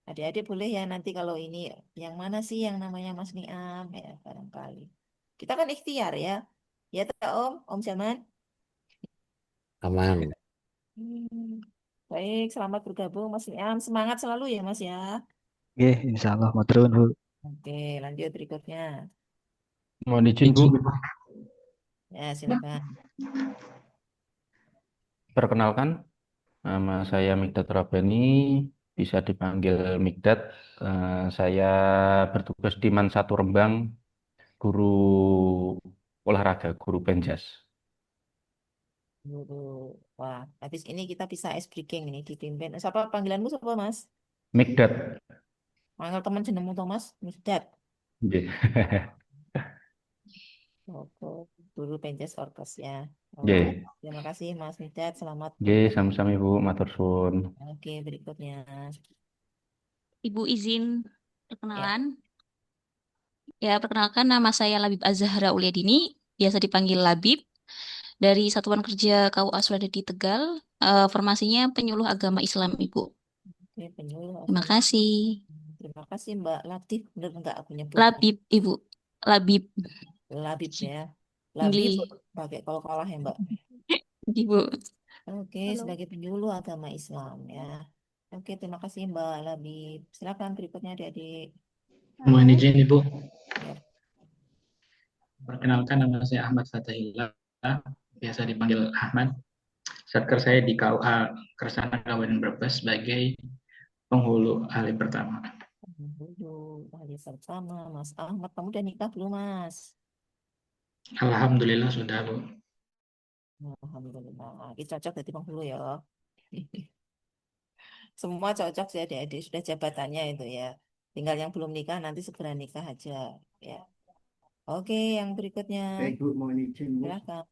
Adik-adik boleh ya nanti kalau ini yang mana sih yang namanya Mas Niam ya barangkali. Kita kan ikhtiar ya. Ya tak Om Zaman. Aman. Baik, selamat bergabung Mas Niam. Semangat selalu ya Mas ya. Nggih, insyaallah maturun, Bu. Oke, lanjut berikutnya. Mohon izin, Bu. Ya, silakan. Perkenalkan, nama saya Mikdad Rabbani, bisa dipanggil Mikdad. Saya bertugas di MAN 1 Rembang, guru olahraga, guru penjas. Wah, habis ini kita bisa ice breaking ini dipimpin. Siapa panggilanmu siapa Mas? Mikdad. Manggil teman jenengmu Thomas, Mikdad. Nggih. Oke, guru penjas orkes ya. Nggih. Terima kasih Mas Mikdad, selamat. Nggih, sama-sama Ibu, matur suwun. Oke, berikutnya. Ibu izin perkenalan. Ya, perkenalkan nama saya Labib Azahra Uliadini, biasa dipanggil Labib, dari Satuan Kerja KUA Suradadi Tegal, formasinya penyuluh agama Islam, Ibu. Oke, penyuluh Terima agama. kasih. Terima kasih Mbak Latif. Benar enggak aku nyebut? Labib, Ibu. Labib. Labib ya. Labib Nggih. pakai kol-kolah ya Mbak. Ibu. Oke, sebagai penyuluh agama Islam ya. Oke, terima kasih Mbak Labib. Silakan berikutnya adik-adik. Mohon izin Ibu. Ya. Perkenalkan nama saya Ahmad Fatahillah, biasa dipanggil Ahmad. Satker saya di KUA Kersana Kabupaten Brebes sebagai penghulu ahli pertama. Penghulu ahli pertama, Mas Ahmad. Kamu udah nikah belum, Mas? Alhamdulillah sudah, Bu. Alhamdulillah. Ini cocok jadi penghulu ya. Semua cocok sih adik-adik. Sudah jabatannya itu ya. Tinggal yang belum nikah nanti segera nikah aja ya. Oke, yang berikutnya. Baik Bu, mohon izin Bu. Silakan.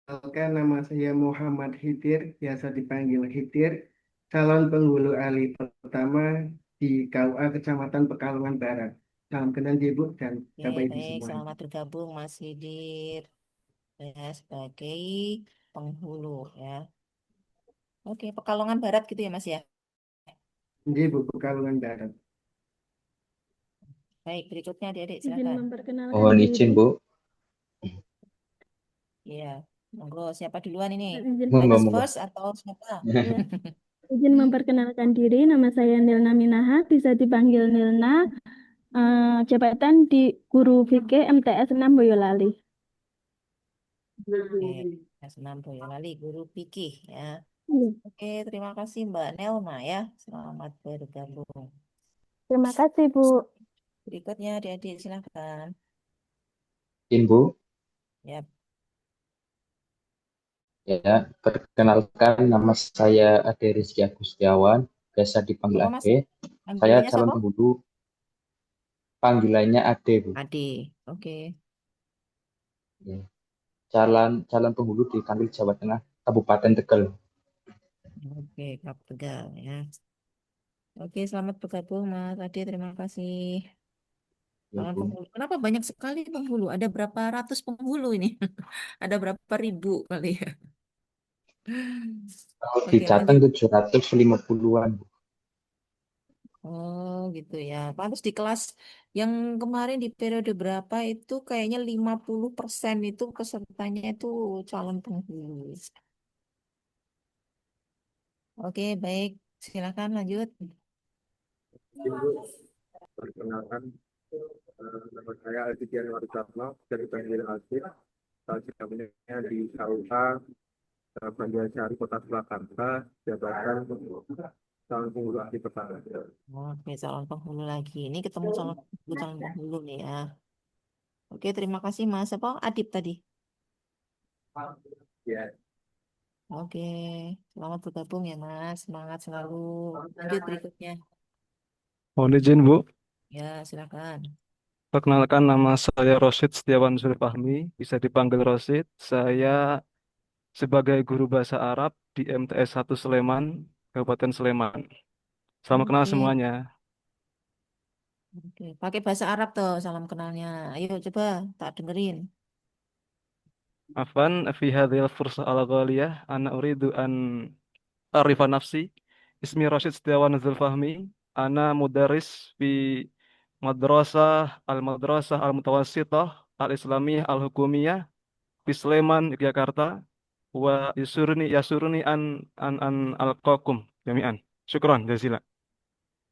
Perkenalkan nama saya Muhammad Hidir, biasa dipanggil Hidir, calon penghulu ahli pertama di KUA Kecamatan Pekalongan Barat. Salam kenal Ibu dan Oke, Bapak Ibu baik. semua. Selamat bergabung Mas Hidir ya, sebagai penghulu ya. Oke, Pekalongan Barat gitu ya Mas ya. Ini Bu, Pekalongan Barat. Baik, berikutnya adik-adik Izin silakan. memperkenalkan Mohon diri. izin, Bu. Iya, monggo siapa duluan ini? Izin, Monggo, Ladies monggo. first atau siapa? ya. Izin memperkenalkan diri, nama saya Nilna Minaha, bisa dipanggil Nilna, jabatan di Guru fikih MTS 6 Boyolali. Oke, S6 Boyolali, guru fikih ya. Iya. Oke, terima kasih Mbak Nelma ya. Selamat bergabung. Terima kasih, Bu. Berikutnya adik-adik silakan. Izin, Bu. Ya, Ya, perkenalkan nama saya Ade Rizky Agustiawan, biasa dipanggil apa Mas? Ade. Saya Panggilannya calon siapa? penghulu, panggilannya Ade, Bu. Ade. Oke. Ya. Calon penghulu di Kanwil Jawa Tengah, Kabupaten Tegal. Oke, Kap Tegal ya. Oke, selamat bergabung Mas Ade. Terima kasih. Ya, Calon Bu. penghulu. Kenapa banyak sekali penghulu? Ada berapa ratus penghulu ini? Ada berapa ribu kali ya? Kalau Oke, dicatat lanjut. 750-an, Bu. Oh gitu ya. Pantas di kelas yang kemarin di periode berapa itu kayaknya 50% itu pesertanya itu calon penghulu. Oke, baik. Silakan lanjut. Ibu, perkenalkan nama saya Aldi Januari Satno, dari Banjar Aldi, jabatan di KUA Banjarnegara Kota Surakarta, jabatan calon penghulu ahli pertama. Oke, calon penghulu lagi. Ini ketemu calon penghulu nih ya. Oke, terima kasih Mas. Apa Adib tadi? Ya, Oke, selamat bergabung ya Mas. Semangat selalu. Lanjut berikutnya. Mohon izin, Bu. Ya, silakan. Perkenalkan nama saya Rosid Setiawan Zulfahmi, bisa dipanggil Rosid. Saya sebagai guru bahasa Arab di MTS 1 Sleman, Kabupaten Sleman. Salam kenal Oke. semuanya. Oke, pakai bahasa Arab tuh salam kenalnya. Ayo coba tak dengerin. Afwan, fi hadhil fursah al-ghaliyah, ana uridu an arifa nafsi. Ismi Rosid Setiawan Zulfahmi. Ana mudaris fi madrasah al-mutawassithah al-islamiyah al-hukumiyah di Sleman, Yogyakarta. Wa yasurni an alqakum jami'an. Syukran jazila.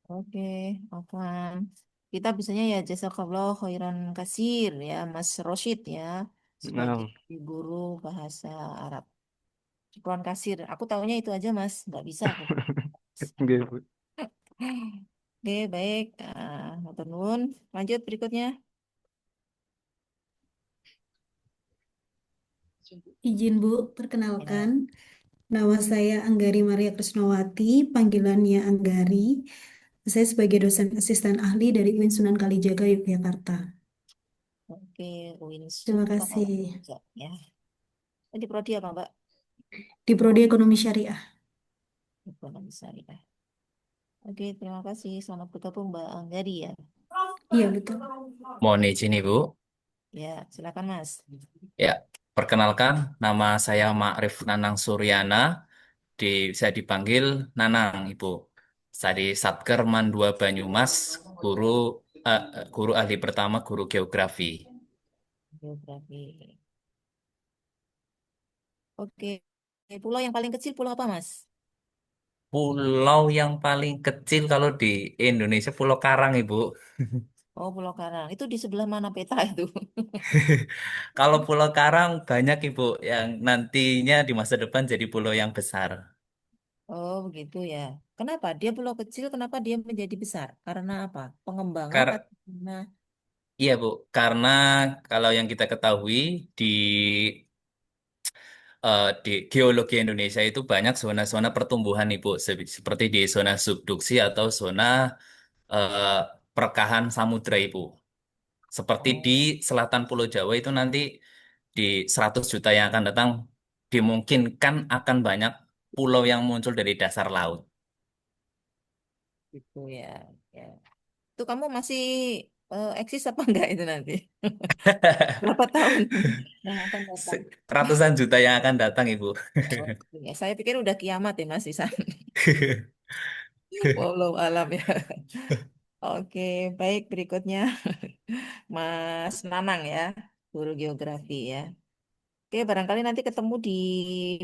Oke, Afwan. Kita bisanya ya jazakallah khairan kasir ya Mas Roshid ya sebagai Nah, guru bahasa Arab. Syukran kasir. Aku taunya itu aja Mas, nggak bisa aku. nggih, Bu. Oke, baik. Matur nuwun. Lanjut berikutnya. Izin Bu, perkenalkan. Nama saya Anggari Maria Krisnawati, panggilannya Anggari. Saya sebagai dosen asisten ahli dari UIN Sunan Kalijaga, Yogyakarta. Oke, Win Terima Sultan kasih. Kalijaga, ya. Di prodi apa Mbak? Di Prodi Ekonomi Syariah. Ekonomi Syariah. Oke, terima kasih. Selamat bergabung Mbak Anggari ya. Iya, betul. Mohon izin Ibu. Ya, silakan Mas. Ya, perkenalkan nama saya Ma'rif Nanang Suryana, bisa dipanggil Nanang Ibu. Saya di Satker Man 2 Banyumas, guru guru ahli pertama guru geografi. Geografi. Oke. Pulau yang paling kecil pulau apa Mas? Pulau yang paling kecil kalau di Indonesia Pulau Karang Ibu. Oh, Pulau Karang. Itu di sebelah mana peta itu? Kalau Pulau Karang banyak Ibu yang nantinya di masa depan jadi pulau yang besar. Oh, begitu ya. Kenapa dia pulau kecil? Kenapa dia menjadi besar? Karena apa? Pengembangan Kar atau karena iya Bu, karena kalau yang kita ketahui di di geologi Indonesia itu banyak zona-zona pertumbuhan Ibu, seperti di zona subduksi atau zona eh, perkahan samudra Ibu. Seperti di oh, selatan Pulau Jawa itu nanti di 100 juta yang akan datang dimungkinkan akan banyak pulau yang muncul dari dasar laut. gitu ya. Ya. Itu kamu masih eksis apa enggak itu nanti? Berapa tahun yang akan datang? Ratusan juta yang akan datang Ibu. Oh, ya. Saya pikir udah kiamat ya Mas di sana. Wallahu alam ya. Oke, baik berikutnya Mas Nanang ya, guru geografi ya. Oke, barangkali nanti ketemu di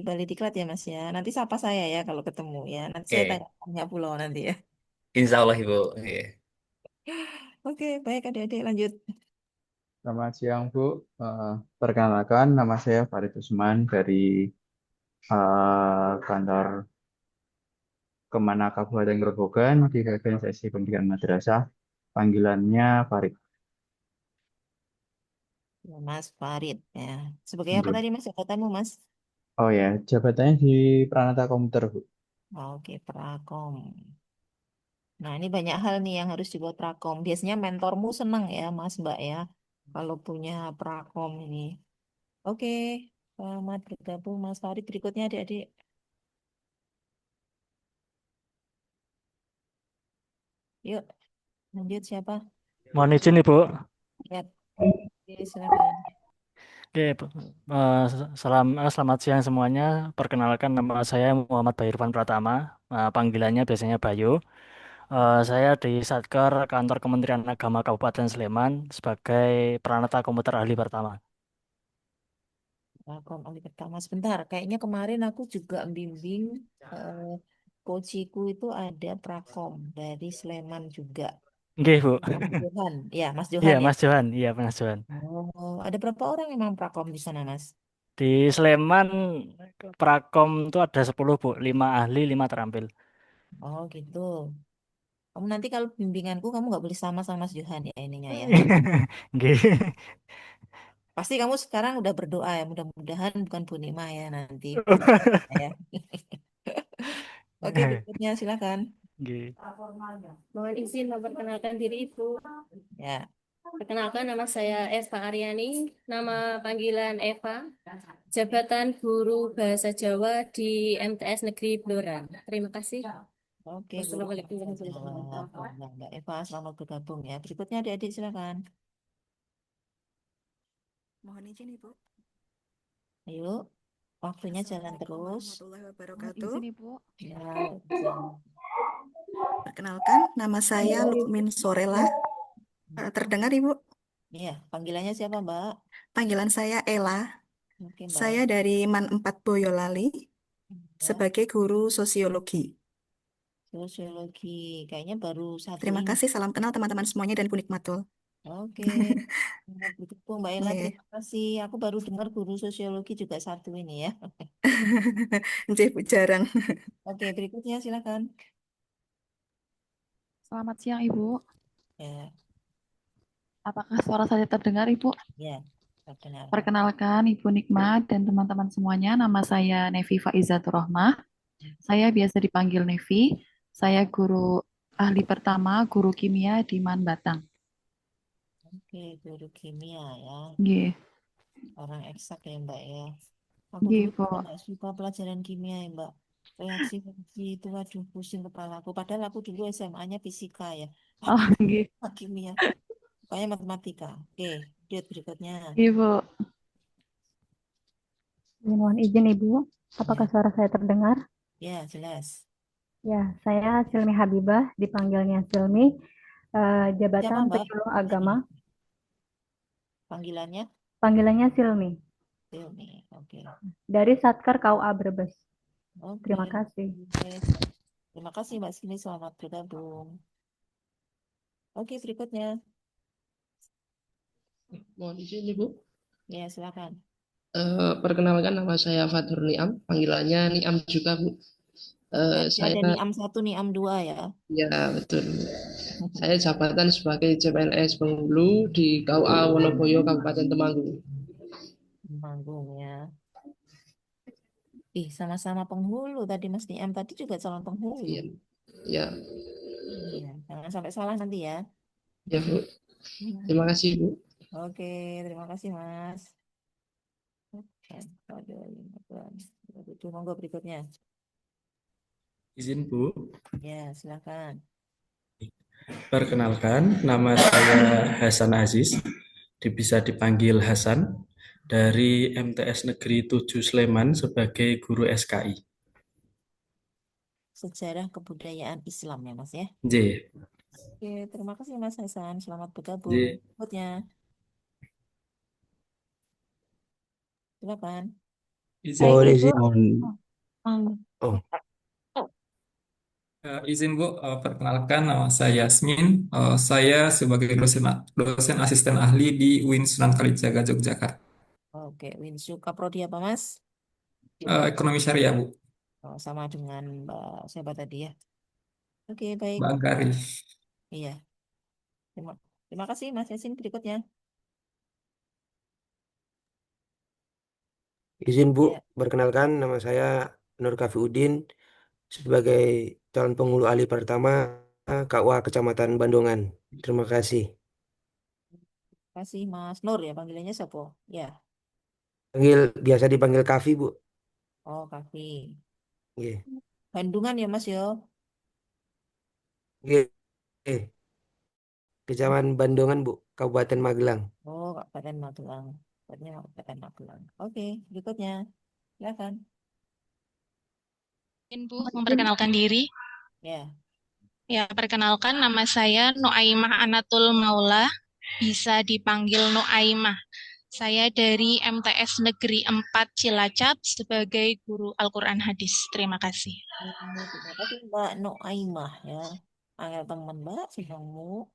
Bali Diklat ya Mas ya. Nanti sapa saya ya kalau ketemu ya. Nanti saya Oke, tanya pulau nanti ya. Insya Allah Ibu. Oke. Oke, baik adik-adik lanjut. Selamat siang, Bu. Perkenalkan, nama saya Farid Usman dari kantor Kemana Kabupaten Grobogan di Organisasi Pendidikan Madrasah. Panggilannya Farid. Ya, Mas Farid ya. Sebagai apa Nggih. tadi Mas jabatanmu Mas? Oh ya, jabatannya di Pranata Komputer, Bu. Oke, Prakom. Nah, ini banyak hal nih yang harus dibuat Prakom. Biasanya mentormu senang ya Mas Mbak ya. Kalau punya Prakom ini. Oke, selamat bergabung Mas Farid. Berikutnya adik-adik. Yuk, lanjut siapa? Mohon izin Ibu. Ya, oke, silakan. Oke, selamat siang semuanya. Perkenalkan nama saya Muhammad Bayirfan Pratama. Panggilannya biasanya Bayu. Saya di Satker Kantor Kementerian Agama Kabupaten Sleman sebagai peranata komputer ahli pertama. Prakom ahli pertama sebentar. Kayaknya kemarin aku juga bimbing eh, coachiku itu ada Prakom dari Sleman juga. Oke, Bu. Mas Johan, ya Mas Iya, Johan ya. Mas Johan. Iya, Mas Johan. Oh, ada berapa orang emang Prakom di sana Mas? Di Sleman, Prakom itu ada 10, Bu. 5 ahli, 5 terampil. Oh gitu. Kamu nanti kalau bimbinganku kamu nggak boleh sama sama Mas Johan ya ininya ya. Oke. Pasti kamu sekarang udah berdoa ya. Mudah-mudahan bukan Bu Nima ya nanti bimbingannya ya. Oke, berikutnya silakan. Oke. Mohon izin memperkenalkan diri Ibu. Ya. Perkenalkan nama saya Eva Aryani, nama panggilan Eva, jabatan guru bahasa Jawa di MTS Negeri Blora. Terima kasih. Oke, guru Wassalamualaikum bahasa warahmatullahi Jawa. wabarakatuh. Mbak Eva, selamat bergabung ya. Berikutnya adik-adik silakan. Mohon izin Ibu. Ayo, waktunya jalan terus. Warahmatullahi Mohon wabarakatuh. izin Ibu. Ya, jalan. Perkenalkan, nama saya Lukmin Sorela. Terdengar Ibu? Iya, panggilannya siapa Mbak? Panggilan saya Ella. Oke, Mbak Saya Ella. dari MAN 4 Boyolali Ya, sebagai guru sosiologi. sosiologi. Kayaknya baru satu Terima ini. kasih, salam kenal teman-teman semuanya dan kunik matul. Oke, selamat bergabung Mbak Ella. Nggih. Terima kasih. Aku baru dengar guru sosiologi juga satu ini ya. Nggih, Bu, jarang. Oke, berikutnya silakan. Selamat siang Ibu. Ya, Apakah suara saya terdengar Ibu? ya, perkenalkan. Perkenalkan Ibu Nikmat dan teman-teman semuanya. Nama saya Nevi Faizatur Rohmah. Saya biasa dipanggil Nevi. Saya guru ahli pertama, guru kimia di MAN Batang. Oke, guru kimia ya. Nggih. Orang eksak ya Mbak ya. Aku Nggih, dulu Bu. juga nggak suka pelajaran kimia ya Mbak. Reaksi itu aduh pusing kepalaku. Padahal aku dulu SMA-nya fisika ya. Oh, nggih. Kimia. Pokoknya matematika. Oke, lihat berikutnya. Ibu. Mohon izin Ibu, apakah Ya, suara saya terdengar? ya jelas. Ya, saya Silmi Habibah, dipanggilnya Silmi, Siapa jabatan Mbak? penyuluh agama, Panggilannya? panggilannya Silmi, Silmi. Oke. dari Satker KUA Brebes. Oke. Terima kasih. Oke. Terima kasih Mbak Silmi, selamat bergabung. Oke, berikutnya. Mohon izin Ibu. Ya, silakan. Perkenalkan nama saya Fatur Niam, panggilannya Niam juga Bu. Ada Saya Niam 1, Niam 2 ya. ya betul. Saya jabatan sebagai CPNS Penghulu di KUA Wonoboyo Kabupaten Temanggung. Temanggung ya. Sama-sama penghulu tadi Mas Niam tadi juga calon penghulu. Iya. Ya, Iya, jangan sampai salah nanti ya. ya Bu. Terima kasih Bu. Oke, terima kasih Mas. Oke, monggo berikutnya. Izin Bu. Ya, silakan. Perkenalkan, nama saya Hasan Aziz, bisa dipanggil Hasan, dari MTS Negeri 7 Sleman sebagai guru SKI. Sejarah kebudayaan Islam ya Mas ya. J. Oke, terima kasih Mas Hasan. Selamat bergabung. J. Berikutnya. Silakan. Mohon izin. Oh. Izin Bu, perkenalkan nama saya Yasmin. Saya sebagai dosen asisten ahli di UIN Sunan Kalijaga, Yogyakarta. Oke, Winsu Kaprodi apa Mas? Ekonomi Syariah Bu. Sama dengan Mbak siapa tadi ya? Oke, baik. Mbak Angkari. Iya. Terima kasih Mas Yasin. Berikutnya. Izin Bu, Ya. perkenalkan nama saya Nur Kafiuddin sebagai calon penghulu ahli pertama KUA Kecamatan Bandungan. Terima kasih. Terima kasih Mas Nur ya, panggilannya siapa? Ya. Biasa dipanggil Kafi Bu. Oh, Kafi. Iya. Bandungan ya Mas yo. Iya. Kecamatan Bandungan Bu, Kabupaten Magelang. Oh, Kabupaten Magelang. Kabupaten Magelang. Oke, berikutnya. Silakan. Izin Bu, memperkenalkan diri. Ya. Ya, perkenalkan nama saya Nuaimah Anatul Maula, bisa dipanggil Nuaimah. Saya dari MTS Negeri 4 Cilacap sebagai guru Al-Quran Hadis. Terima kasih. Terima kasih Mbak Nuaimah ya. Angel teman Mbak, senangmu.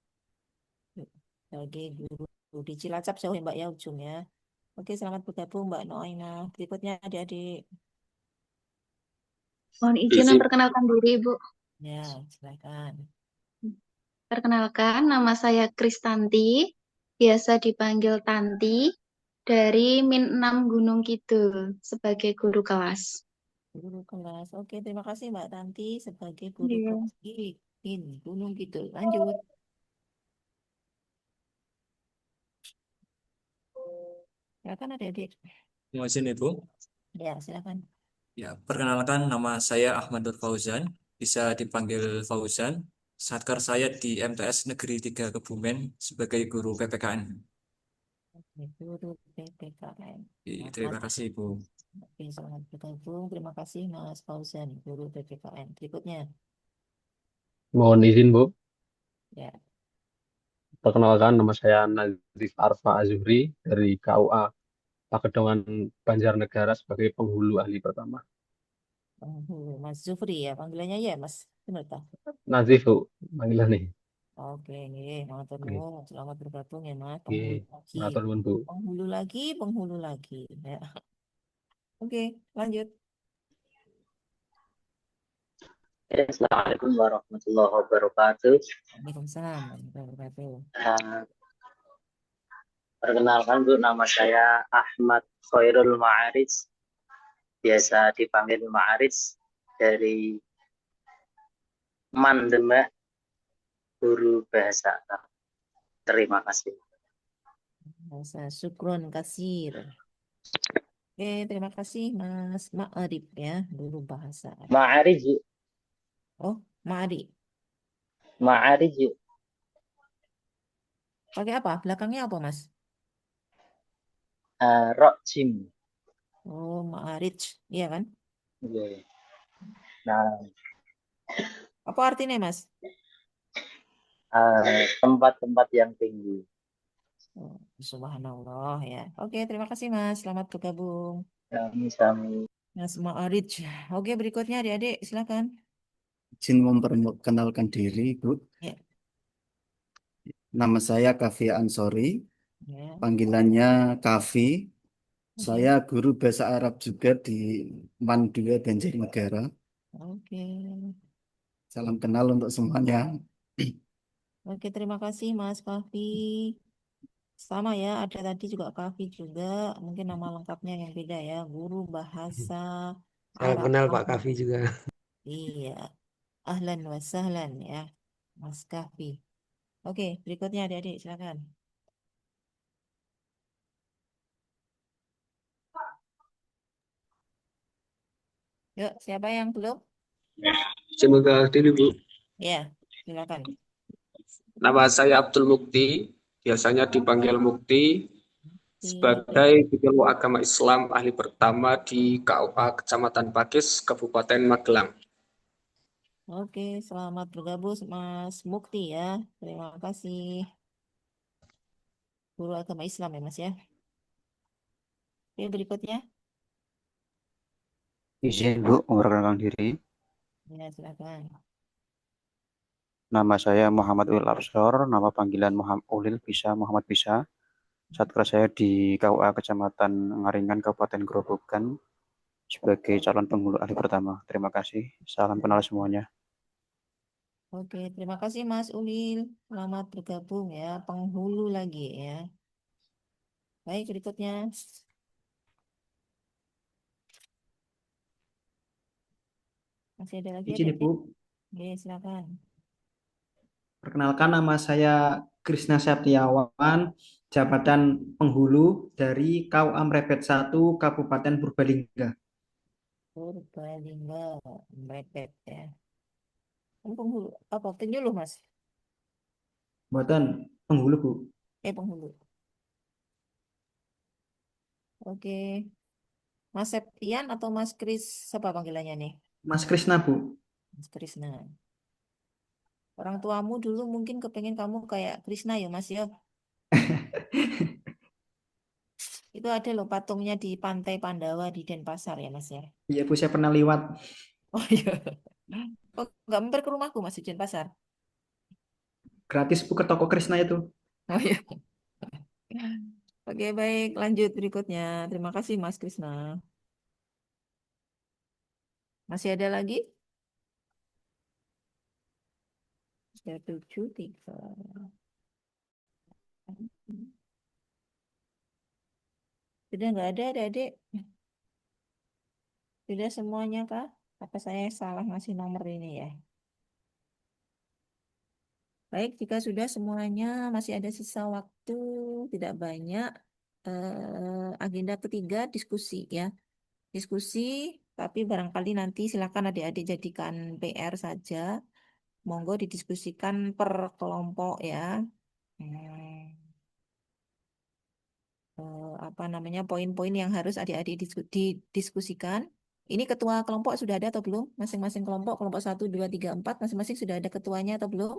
Sebagai guru di Cilacap jauh ya Mbak ya ujungnya. Oke, selamat bergabung Mbak Nuaimah. Berikutnya adik-adik. Mohon izin memperkenalkan diri, Ibu. Ya, silakan. Perkenalkan, nama saya Kristanti, biasa dipanggil Tanti, dari Min 6 Gunung Kidul, sebagai guru kelas. Guru kelas. Oke, terima kasih Mbak Tanti sebagai guru Iya. kelas di Gunung Kidul. Lanjut. Silakan adik-adik. Mohon izin Ibu. Ya, silakan. Ya, perkenalkan nama saya Ahmadul Fauzan, bisa dipanggil Fauzan. Satker saya di MTS Negeri 3 Kebumen sebagai guru PPKN. Guru PPKN. Terima kasih Ibu. Oke, selamat bergabung. Terima kasih Mas Fauzan, guru PPKN. Berikutnya. Mohon izin Bu, Ya. perkenalkan nama saya Nazif Arfa Azuri dari KUA Pakedongan Banjarnegara sebagai penghulu ahli pertama. Mas Zufri ya, panggilannya ya Mas. Benar tak? Nazif Bu, panggilan nih. Oke, matur Oke. nuwun. Selamat bergabung ya Mas. Oke, Penghulu lagi. matur nuwun Bu. Penghulu lagi. Ya. Oke, lanjut. Assalamualaikum warahmatullahi wabarakatuh. Waalaikumsalam warahmatullahi wabarakatuh. Perkenalkan Bu, nama saya Ahmad Khairul Ma'arij, biasa dipanggil Ma'arij, dari Mandemak, guru bahasa Arab. Terima kasih. Bahasa syukron kasir. Oke, terima kasih Mas Ma'arif ya, guru bahasa Arab. Ma'arij. Oh, Ma'ari. Ma'arij. Pakai apa? Belakangnya apa, Mas? Rojim. Oh, Ma'arij. Iya kan? Iya. Nah, Apa artinya, Mas? tempat-tempat yang tinggi. Oh, subhanallah ya. Oke, terima kasih Mas. Selamat bergabung. Sami-sami. Mas Ma'arij. Oke, berikutnya adik-adik silakan. Izin memperkenalkan diri, Bu. Ya. Nama saya Kavi Ansori, Ya. panggilannya Kavi. Saya guru bahasa Arab juga di MAN 2 Banjarnegara. Oke. Salam kenal untuk semuanya. Oke, terima kasih Mas Kavi. Sama ya, ada tadi juga Kavi juga. Mungkin nama lengkapnya yang beda ya. Guru bahasa Salam Arab. kenal Pak Kavi juga. Iya. Ahlan wa sahlan ya, Mas Kavi. Oke, berikutnya adik-adik silakan. Yuk, siapa yang belum? Semoga diri Bu. Ya, silakan. Nama saya Abdul Mukti, biasanya dipanggil Mukti, sebagai guru agama Islam ahli pertama di KUA Kecamatan Pakis, Kabupaten Magelang. Oke, selamat bergabung Mas Mukti ya. Terima kasih. Guru agama Islam ya Mas ya. Oke, berikutnya. Izin Bu, memperkenalkan diri. Ya, silakan. Nama saya Muhammad Ulil Absor, nama panggilan Muhammad Ulil bisa Muhammad bisa. Satker saya di KUA Kecamatan Ngaringan, Kabupaten Grobogan, sebagai calon penghulu ahli pertama. Terima kasih. Salam kenal semuanya. Oke, terima kasih Mas Ulil. Selamat bergabung ya, penghulu lagi ya. Baik, berikutnya. Masih ada lagi Izin adik-adik? Ibu, Oke, silakan. perkenalkan nama saya Krisna Septiawan, jabatan penghulu dari KUA Mrebet 1 Kabupaten Purbalingga. Purbalingga, Mrebet ya. Kamu penghulu apa? Penyuluh Mas? Buatan penghulu Bu. Penghulu. Oke. Mas Septian atau Mas Kris? Siapa panggilannya nih? Mas Krisna Bu. Mas Krisna. Orang tuamu dulu mungkin kepengen kamu kayak Krisna ya Mas ya. Itu ada loh patungnya di Pantai Pandawa di Denpasar ya Mas ya. Iya Bu, saya pernah lewat. Oh iya. Oh, nggak mampir ke rumahku Mas di Denpasar. Gratis Bu ke toko Krisna itu. Oh iya. Oke, baik. Lanjut berikutnya. Terima kasih Mas Krisna. Masih ada lagi? Sudah 7, 3. Sudah nggak ada adik-adik? Sudah semuanya kah? Apa saya salah ngasih nomor ini ya? Baik, jika sudah semuanya masih ada sisa waktu tidak banyak. Agenda ketiga diskusi ya. Diskusi, tapi barangkali nanti silakan adik-adik jadikan PR saja. Monggo didiskusikan per kelompok ya. Apa namanya poin-poin yang harus adik-adik didiskusikan. Ini ketua kelompok sudah ada atau belum? Masing-masing kelompok 1, 2, 3, 4, masing-masing sudah ada ketuanya atau belum?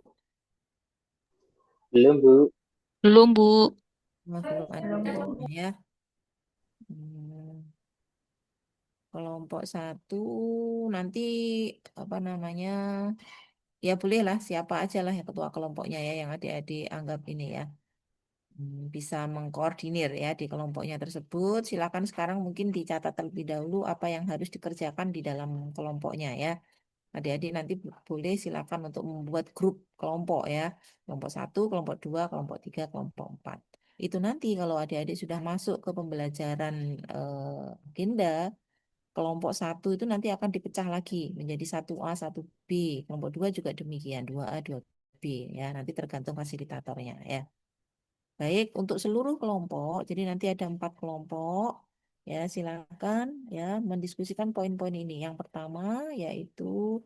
Belum Bu. Belum, Bu. Belum ada ya. Kelompok 1 nanti apa namanya ya bolehlah siapa aja lah yang ketua kelompoknya ya yang adik-adik anggap ini ya. Bisa mengkoordinir ya di kelompoknya tersebut. Silakan sekarang mungkin dicatat terlebih dahulu apa yang harus dikerjakan di dalam kelompoknya ya. Adik-adik nanti boleh silakan untuk membuat grup kelompok ya. Kelompok 1, kelompok 2, kelompok 3, kelompok 4. Itu nanti kalau adik-adik sudah masuk ke pembelajaran agenda, kelompok 1 itu nanti akan dipecah lagi menjadi 1A, 1B. Kelompok 2 juga demikian, 2A, 2B ya. Nanti tergantung fasilitatornya ya. Baik, untuk seluruh kelompok, jadi nanti ada 4 kelompok. Ya, silakan ya mendiskusikan poin-poin ini. Yang pertama yaitu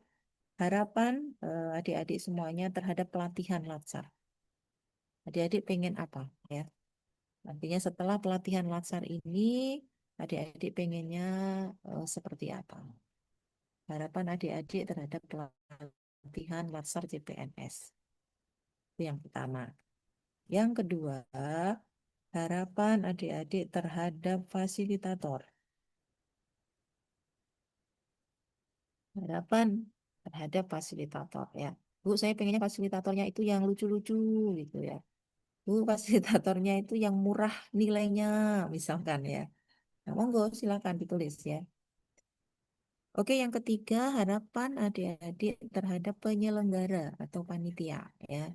harapan adik-adik semuanya terhadap pelatihan Latsar. Adik-adik pengen apa ya? Artinya setelah pelatihan Latsar ini, adik-adik pengennya seperti apa? Harapan adik-adik terhadap pelatihan Latsar CPNS. Itu yang pertama. Yang kedua, harapan adik-adik terhadap fasilitator. Harapan terhadap fasilitator ya. Bu, saya pengennya fasilitatornya itu yang lucu-lucu gitu ya. Bu, fasilitatornya itu yang murah nilainya misalkan ya. Nah, monggo silakan ditulis ya. Oke, yang ketiga harapan adik-adik terhadap penyelenggara atau panitia ya.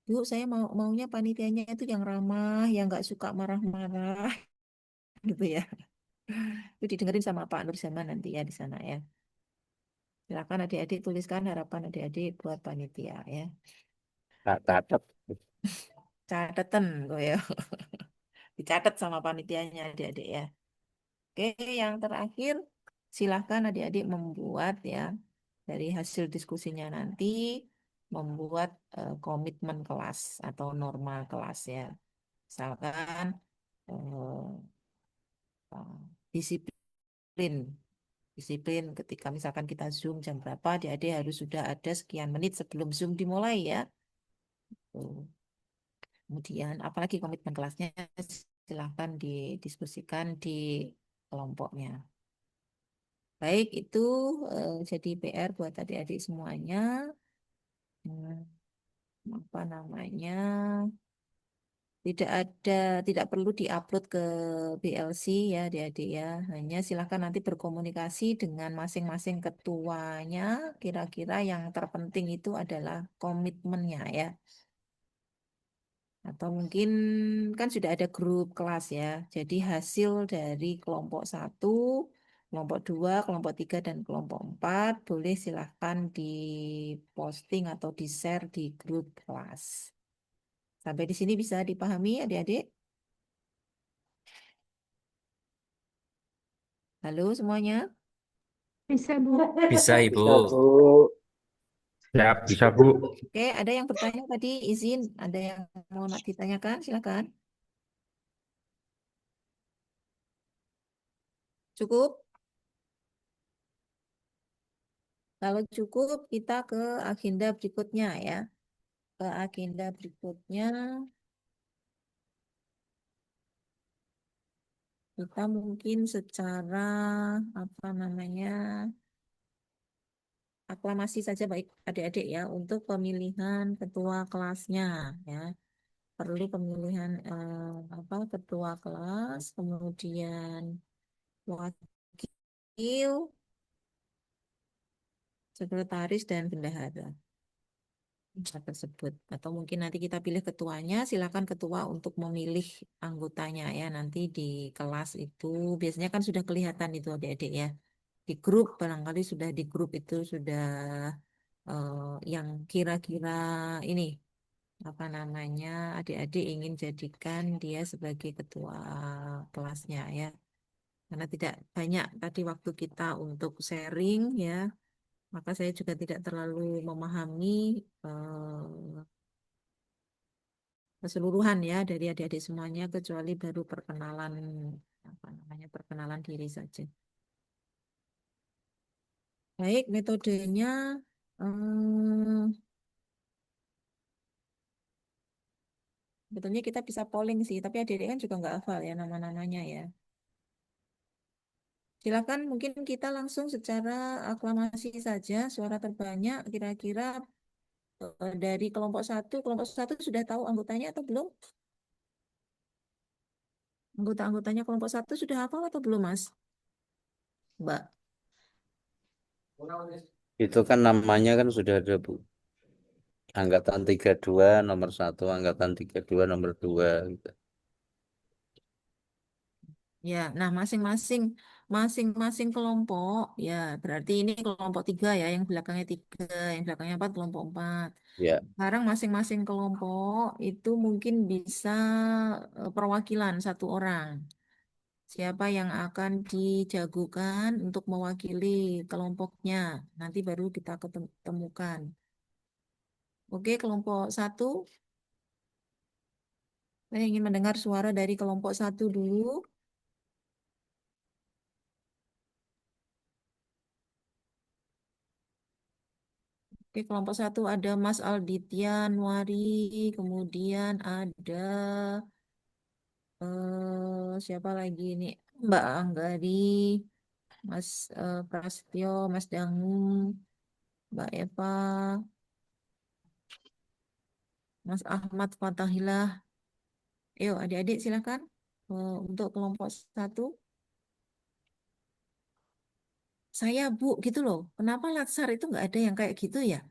Bu, saya maunya panitianya itu yang ramah, yang nggak suka marah-marah gitu ya. Itu didengerin sama Pak Nur Zaman nanti ya di sana ya. Silakan adik-adik tuliskan harapan adik-adik buat panitia ya. Tak catat. Catatan gue ya. Dicatat sama panitianya adik-adik ya. Oke, yang terakhir silahkan adik-adik membuat ya dari hasil diskusinya nanti membuat komitmen kelas atau norma kelas ya. Misalkan disiplin. Disiplin ketika misalkan kita Zoom jam berapa, adik-adik harus sudah ada sekian menit sebelum Zoom dimulai ya. Tuh. Kemudian apalagi komitmen kelasnya silahkan didiskusikan di kelompoknya. Baik, itu jadi PR buat adik-adik semuanya. Apa namanya? Tidak perlu diupload ke BLC ya adik-adik ya. Hanya silahkan nanti berkomunikasi dengan masing-masing ketuanya. Kira-kira yang terpenting itu adalah komitmennya ya. Atau mungkin kan sudah ada grup kelas ya. Jadi hasil dari kelompok 1, kelompok 2, kelompok 3, dan kelompok 4 boleh silahkan diposting atau di-share di grup kelas. Sampai di sini bisa dipahami adik-adik? Halo semuanya? Bisa, Bu. Bisa, Ibu. Bisa, Bu. Siap, bisa Bu. Oke, ada yang bertanya tadi, izin. Ada yang mau nak ditanyakan? Silakan. Cukup? Kalau cukup, kita ke agenda berikutnya ya. Ke agenda berikutnya, kita mungkin secara apa namanya aklamasi saja baik adik-adik ya untuk pemilihan ketua kelasnya ya. Perlu pemilihan ketua kelas, kemudian wakil, sekretaris, dan bendahara tersebut. Atau mungkin nanti kita pilih ketuanya, silakan ketua untuk memilih anggotanya ya. Nanti di kelas itu biasanya kan sudah kelihatan itu adik-adik ya. Di grup, barangkali sudah di grup itu sudah yang kira-kira ini apa namanya adik-adik ingin jadikan dia sebagai ketua kelasnya ya. Karena tidak banyak tadi waktu kita untuk sharing ya, maka saya juga tidak terlalu memahami keseluruhan ya dari adik-adik semuanya kecuali baru perkenalan apa namanya perkenalan diri saja. Baik, metodenya sebetulnya kita bisa polling sih, tapi adik-adik kan juga nggak hafal ya nama-namanya ya. Silakan mungkin kita langsung secara aklamasi saja, suara terbanyak kira-kira dari kelompok satu sudah tahu anggotanya atau belum? Anggota-anggotanya kelompok 1 sudah hafal atau belum, Mas? Mbak. Itu kan namanya kan sudah ada, Bu. Angkatan 32 nomor 1, angkatan 32 nomor 2 gitu. Ya, nah masing-masing kelompok ya berarti ini kelompok 3 ya, yang belakangnya 3, yang belakangnya 4 kelompok 4. Ya. Sekarang masing-masing kelompok itu mungkin bisa perwakilan 1 orang. Siapa yang akan dijagokan untuk mewakili kelompoknya? Nanti baru kita ketemukan. Oke, kelompok 1. Saya ingin mendengar suara dari kelompok 1 dulu. Oke, kelompok 1 ada Mas Alditya Nuari, kemudian ada siapa lagi ini? Mbak Anggari, Mas Prasetyo, Mas Dangu, Mbak Eva, Mas Ahmad Fatahillah. Ayo adik-adik silakan untuk kelompok 1. Saya Bu gitu loh. Kenapa Latsar itu nggak ada yang kayak gitu ya?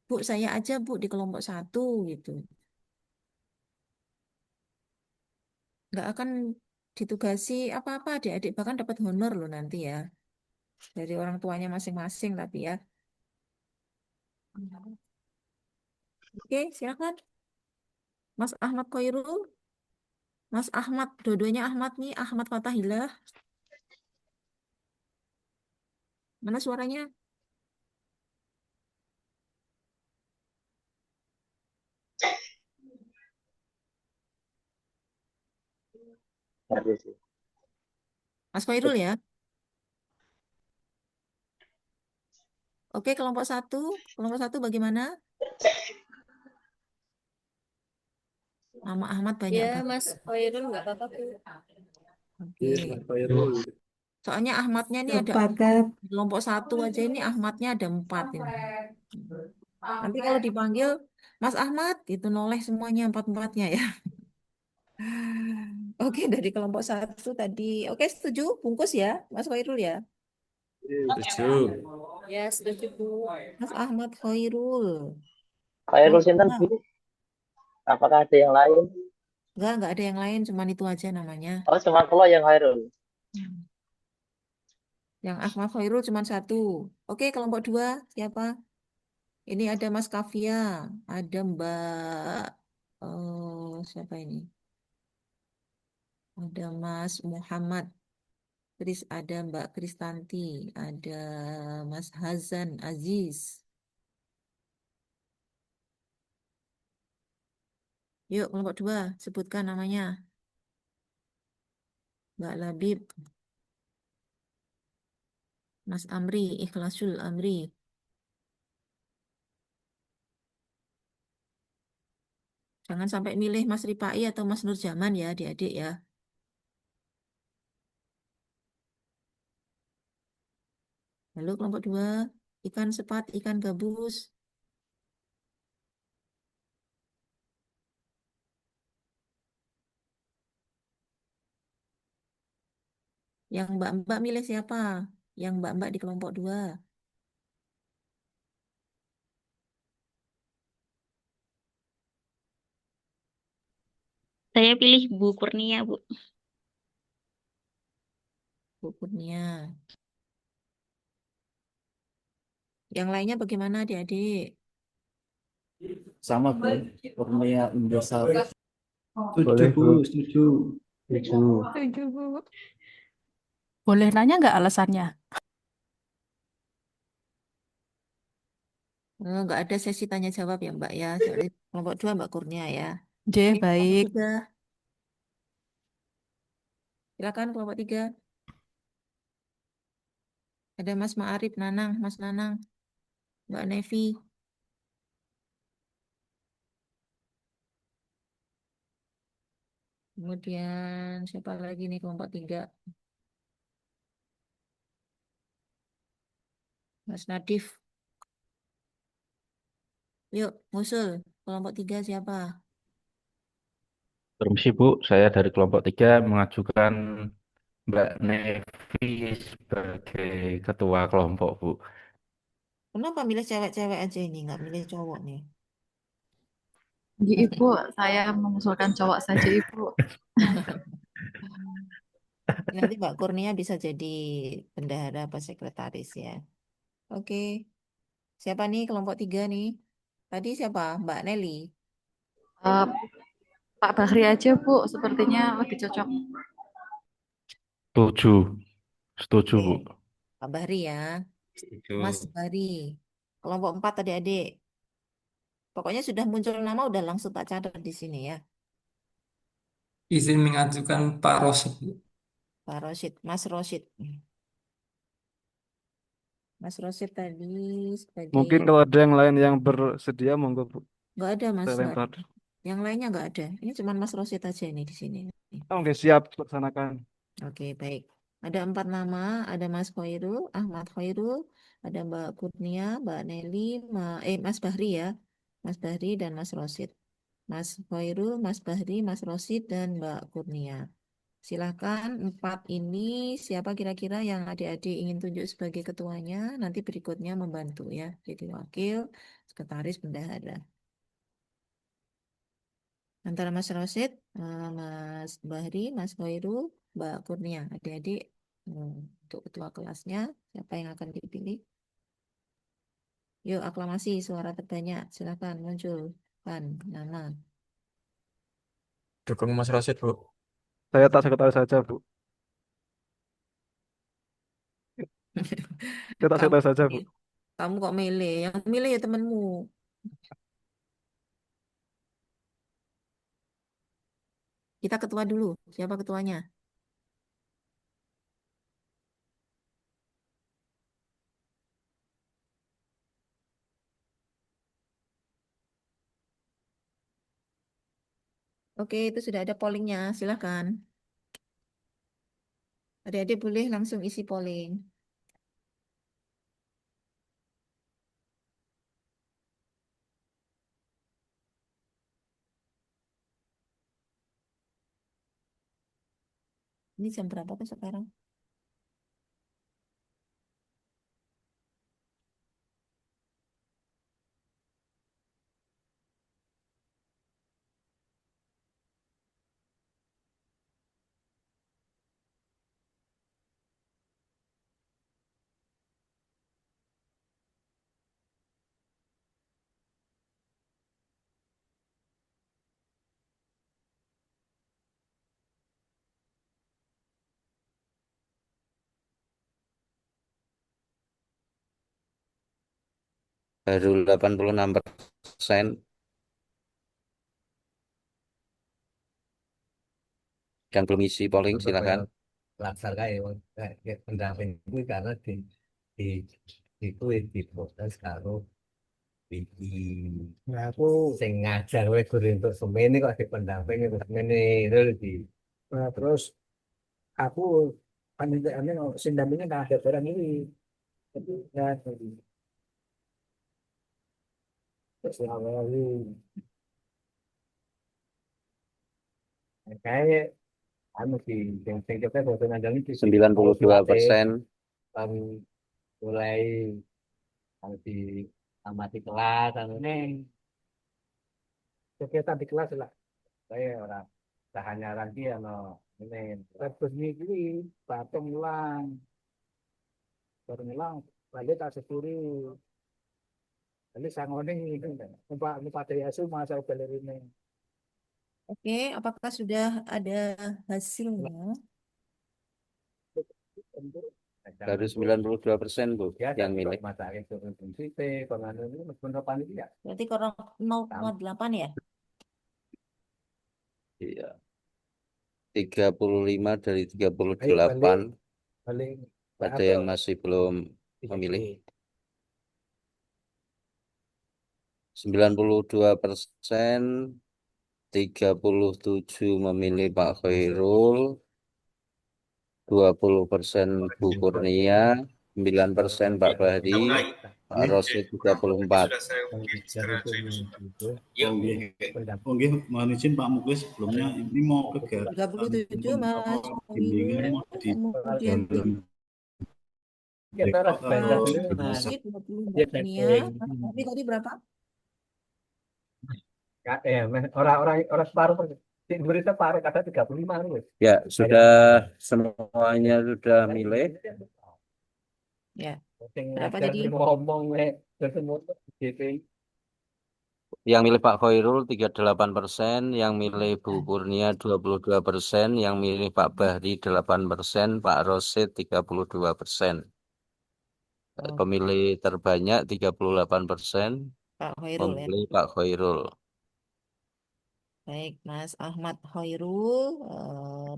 Bu, saya aja Bu di kelompok 1 gitu. Nggak akan ditugasi apa-apa adik-adik, bahkan dapat honor loh nanti ya. Dari orang tuanya masing-masing tapi ya. Oke, silakan. Mas Ahmad Khairul, Mas Ahmad, dua-duanya Ahmad nih, Ahmad Fatahillah. Mana suaranya? Harus sih. Mas Khairul ya. Oke, kelompok 1. Kelompok 1 bagaimana? Nama Ahmad banyak Ya, banget. Mas Khairul nggak apa-apa, Bu. Oke. Soalnya Ahmadnya ini ada Sepakat. kelompok 1 aja ini Ahmadnya ada 4 ini. Nanti kalau dipanggil Mas Ahmad itu noleh semuanya 4-4-nya ya. Oke, dari kelompok 1 tadi. Oke, setuju? Bungkus ya, Mas Khairul ya. Setuju. Ya, setuju, Bu. Mas Ahmad Khairul. Khairul sinten, Nah, Bu? Apakah ada yang lain? enggak ada yang lain, cuman itu aja namanya. Oh, cuma kalau yang Khairul. Yang Ahmad Khairul cuma 1. Oke, kelompok 2 siapa? Ini ada Mas Kavia, ada Mbak siapa ini? Ada Mas Muhammad, ada Mbak Kristanti, ada Mas Hazan Aziz. Yuk, kelompok 2, sebutkan namanya. Mbak Labib, Mas Amri, Ikhlasul Amri. Jangan sampai milih Mas Ripai atau Mas Nurjaman ya, adik-adik ya. Lalu kelompok 2, ikan sepat, ikan gabus. Yang mbak-mbak milih siapa? Yang mbak-mbak di kelompok 2. Saya pilih Bu Kurnia, Bu. Bu Kurnia. Yang lainnya bagaimana adik-adik? Sama Bu, Kurnia Indosat. Setuju, Bu. Setuju. Setuju, Bu. Boleh nanya nggak alasannya? Nggak ada sesi tanya jawab ya Mbak ya. Soalnya kelompok 2 Mbak Kurnia ya. J, Oke, kelompok baik. 3. Silakan kelompok 3. Ada Mas Ma'arif Nanang, Mas Nanang, Mbak Nevi. Kemudian siapa lagi nih kelompok 3? Mas Nadif. Yuk, ngusul. Kelompok 3 siapa? Permisi Bu, saya dari kelompok 3 mengajukan Mbak Nevi sebagai ketua kelompok Bu. Kenapa milih cewek-cewek aja ini? Nggak milih cowok nih? Ibu, saya mengusulkan cowok saja, Ibu. Nanti Mbak Kurnia bisa jadi bendahara apa sekretaris ya. Oke. Siapa nih kelompok 3 nih? Tadi siapa? Mbak Nelly. Pak Bahri aja, Bu. Sepertinya lebih cocok. Setuju. Setuju, Bu. Oke, Pak Bahri ya. Mas Setuju. Bahri. Kelompok 4 adik-adik. Pokoknya sudah muncul nama udah langsung tak catat di sini ya. Izin mengajukan Pak Rosid. Pak Rosid, Mas Rosid. Mas Rosid tadi Mungkin sebagai kalau ada yang lain yang bersedia, monggo Bu. nggak ada Mas, Saya nggak ada. lempar. Yang lainnya nggak ada. Ini cuma Mas Rosid aja ini di sini. Oke, siap laksanakan. Oke, baik. Ada 4 nama, ada Mas Khairul, Ahmad Khairul, ada Mbak Kurnia, Mbak Nelly, Mas Bahri ya, Mas Bahri dan Mas Rosid. Mas Khairul, Mas Bahri, Mas Rosid, dan Mbak Kurnia. Silakan 4 ini siapa kira-kira yang adik-adik ingin tunjuk sebagai ketuanya, nanti berikutnya membantu ya. Jadi wakil, sekretaris, bendahara. Antara Mas Rosid, Mas Bahri, Mas Khairul, Mbak Kurnia. Adik-adik untuk ketua kelasnya, siapa yang akan dipilih? Yuk, aklamasi suara terbanyak. Silakan munculkan nama. Dukung Mas Rosid, Bu. Saya tak sekretaris saja, Bu. Saya tak Kamu, sekretaris saja, Bu. kamu kok milih? Yang milih ya temanmu. Kita ketua dulu. Siapa ketuanya? Oke, itu sudah ada pollingnya. Silakan. Adik-adik boleh langsung isi polling. Ini jam berapa tuh sekarang? Baru 86%. Yang belum isi polling, silakan. Laksar kayak pendamping itu karena di itu diproses karo iki. Nah, aku sing ngajar wae guru untuk semene kok di pendamping itu semene itu di. Nah, terus aku panitiaannya sing dampingnya nggak ada orang ini. Jadi ya terus awalnya kayak anu sih yang kita foto ngajak itu 92%. kan mulai harus di amati kelas anu neng kegiatan di kelas lah saya orang tak hanya lagi ano ini terus ini patung ulang baru ulang balik tak sepuri balik sangone ini numpak dari asu masa ini. Oke, apakah sudah ada hasilnya? Baru 92%, Bu, Ya, yang milih. Berarti kurang 0,8 ya? Iya. 35 dari Ayo, 38. balik Ada yang masih belum memilih. 92%, 37 memilih Pak Khairul, 20% Bu Kurnia, 9% Pak Bahri, Pak Rosid 34. Oke, mohon izin Pak Muklis sebelumnya ini mau kegiatan 37 Mas bimbingan mau di kemudian kita harus baca dulu Rosid 20 ya Kurnia. Tapi tadi berapa? orang separuh di berita separuh kata 35 nih. Ya, sudah semuanya sudah milih. Ya. Berapa tadi? Ngomong semua gitu. Yang milih Pak Khairul 38%, yang milih Bu Kurnia 22%, yang milih Pak Bahri 8%, Pak Rosid 32%. Pemilih terbanyak 38% Pak Khairul ya. memilih Pak Khairul. Baik, Mas Ahmad Khairul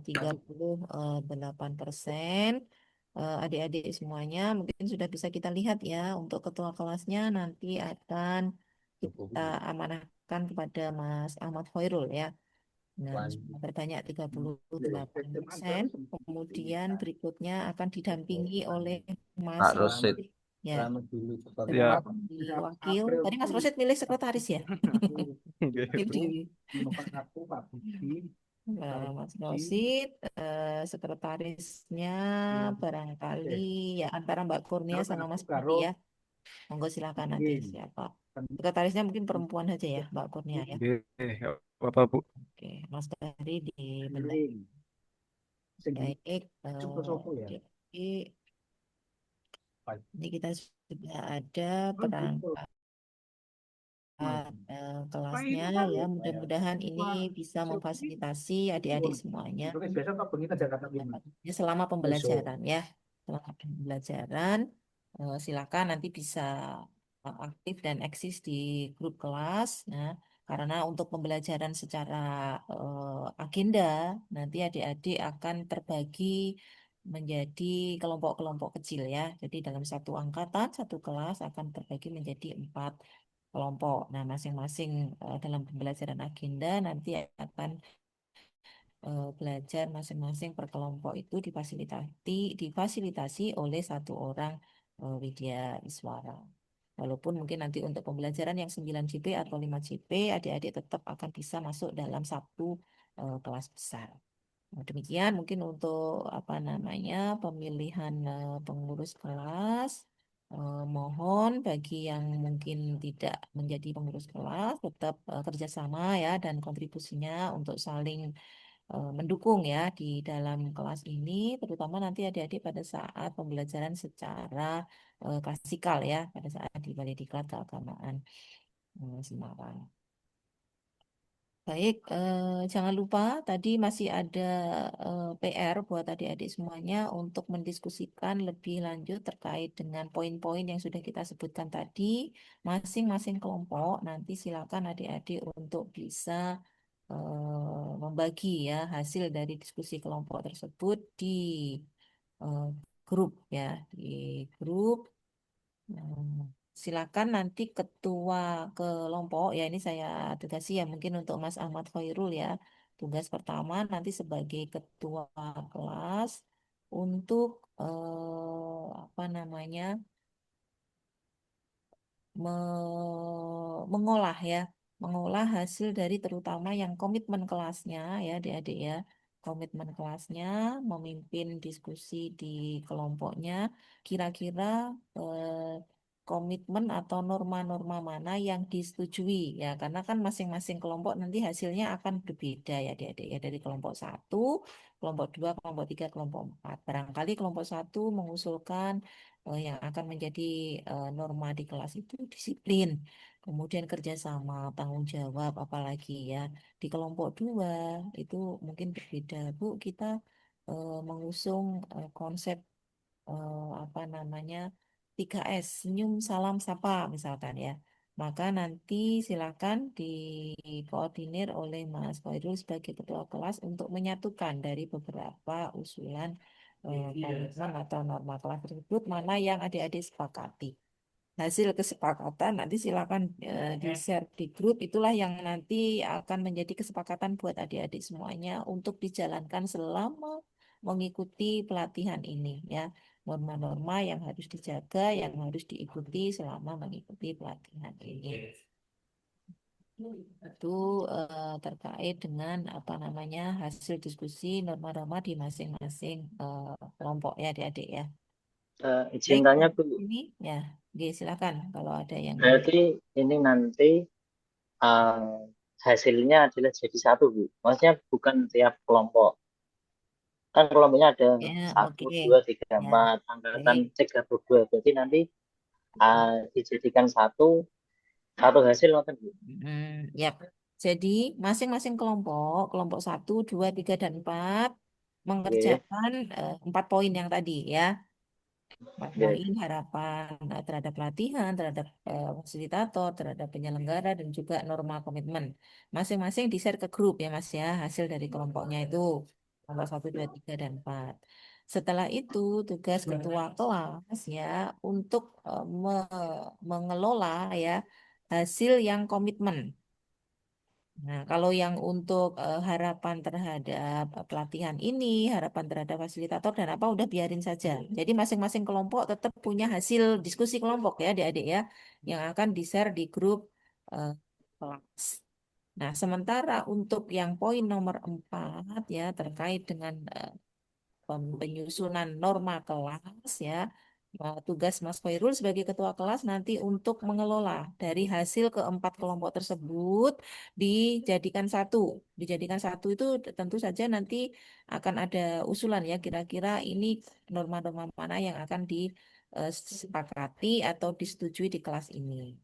38%. Adik-adik semuanya mungkin sudah bisa kita lihat ya, untuk ketua kelasnya nanti akan kita amanahkan kepada Mas Ahmad Khairul ya. Nah, sudah terbanyak 38%. Kemudian berikutnya akan didampingi oleh Mas Pak Rosid. Rosid ya, Ya. sebagai wakil. Tadi Mas Rosid milih sekretaris ya. Pilih. Mas Rosid, sekretarisnya barangkali ya antara Mbak Kurnia sama Mas Budi ya. Monggo silakan nanti siapa. Sekretarisnya mungkin perempuan aja ya, Mbak Kurnia ya. Bapak Bu. Oke, Mas Bahri di belah. Baik, jadi ini kita sudah ada perangkat kelasnya ya. Mudah-mudahan ini bisa memfasilitasi adik-adik semuanya selama pembelajaran ya. Selama pembelajaran, silakan nanti bisa aktif dan eksis di grup kelas. Nah, karena untuk pembelajaran secara agenda, nanti adik-adik akan terbagi menjadi kelompok-kelompok kecil ya. Jadi dalam satu angkatan, satu kelas akan terbagi menjadi 4 kelompok. Nah, masing-masing dalam pembelajaran agenda nanti akan belajar masing-masing per kelompok itu difasilitasi oleh satu orang widya iswara. Walaupun mungkin nanti untuk pembelajaran yang 9 JP atau 5 JP, adik-adik tetap akan bisa masuk dalam satu kelas besar. Nah, demikian mungkin untuk apa namanya pemilihan pengurus kelas. Mohon bagi yang mungkin tidak menjadi pengurus kelas tetap kerjasama ya dan kontribusinya untuk saling mendukung ya di dalam kelas ini, terutama nanti adik-adik pada saat pembelajaran secara klasikal ya, pada saat di Balai Diklat Keagamaan Semarang. Baik, jangan lupa tadi masih ada PR buat adik-adik semuanya untuk mendiskusikan lebih lanjut terkait dengan poin-poin yang sudah kita sebutkan tadi. Masing-masing kelompok nanti silakan adik-adik untuk bisa membagi ya hasil dari diskusi kelompok tersebut di grup ya, di grup. Silakan nanti ketua kelompok ya, ini saya tegasi ya mungkin untuk Mas Ahmad Khairul ya. Tugas pertama nanti sebagai ketua kelas untuk apa namanya mengolah ya, mengolah hasil dari terutama yang komitmen kelasnya ya adik-adik ya. Komitmen kelasnya, memimpin diskusi di kelompoknya, kira-kira komitmen atau norma-norma mana yang disetujui ya, karena kan masing-masing kelompok nanti hasilnya akan berbeda ya adik-adik ya, dari kelompok 1, kelompok 2, kelompok 3, kelompok 4. Barangkali kelompok 1 mengusulkan yang akan menjadi norma di kelas itu disiplin, kemudian kerjasama, tanggung jawab, apalagi ya. Di kelompok 2 itu mungkin berbeda, Bu, kita mengusung konsep apa namanya 3S, senyum, salam, sapa misalkan ya. Maka nanti silakan dikoordinir oleh Mas Khairul sebagai ketua kelas untuk menyatukan dari beberapa usulan komitmen atau norma kelas tersebut mana yang adik-adik sepakati. Hasil kesepakatan nanti silakan di-share di grup, itulah yang nanti akan menjadi kesepakatan buat adik-adik semuanya untuk dijalankan selama mengikuti pelatihan ini ya. Norma-norma yang harus dijaga, yang harus diikuti selama mengikuti pelatihan ini. Itu terkait dengan apa namanya hasil diskusi norma-norma di masing-masing kelompok ya adik-adik ya. Izin Baik, tanya Bu, ini ya, oke, silakan kalau ada yang berarti ini nanti hasilnya adalah jadi satu Bu. Maksudnya bukan tiap kelompok. Kan kelompoknya ada ya, 1, oke 2, 3, ya, 4, angkatan baik. 32. Berarti nanti dijadikan satu Satu hasil nonton Bu. Yap. Jadi masing-masing kelompok, kelompok 1, 2, 3, dan 4 Oke. mengerjakan 4 poin yang tadi ya. 4 Oke. poin harapan terhadap latihan, terhadap fasilitator, terhadap penyelenggara, dan juga norma komitmen. Masing-masing di-share ke grup ya Mas ya, hasil dari kelompoknya itu. Kelompok 1, 2, 3, dan 4. Setelah itu tugas ketua kelas ya untuk mengelola ya hasil yang komitmen. Nah, kalau yang untuk harapan terhadap pelatihan ini, harapan terhadap fasilitator dan apa udah biarin saja. Jadi masing-masing kelompok tetap punya hasil diskusi kelompok ya, adik-adik ya, yang akan di-share di grup kelas. Nah, sementara untuk yang poin nomor 4 ya terkait dengan penyusunan norma kelas ya. Tugas Mas Khairul sebagai ketua kelas nanti untuk mengelola dari hasil keempat kelompok tersebut dijadikan satu. Dijadikan satu itu tentu saja nanti akan ada usulan ya kira-kira ini norma-norma mana yang akan disepakati atau disetujui di kelas ini.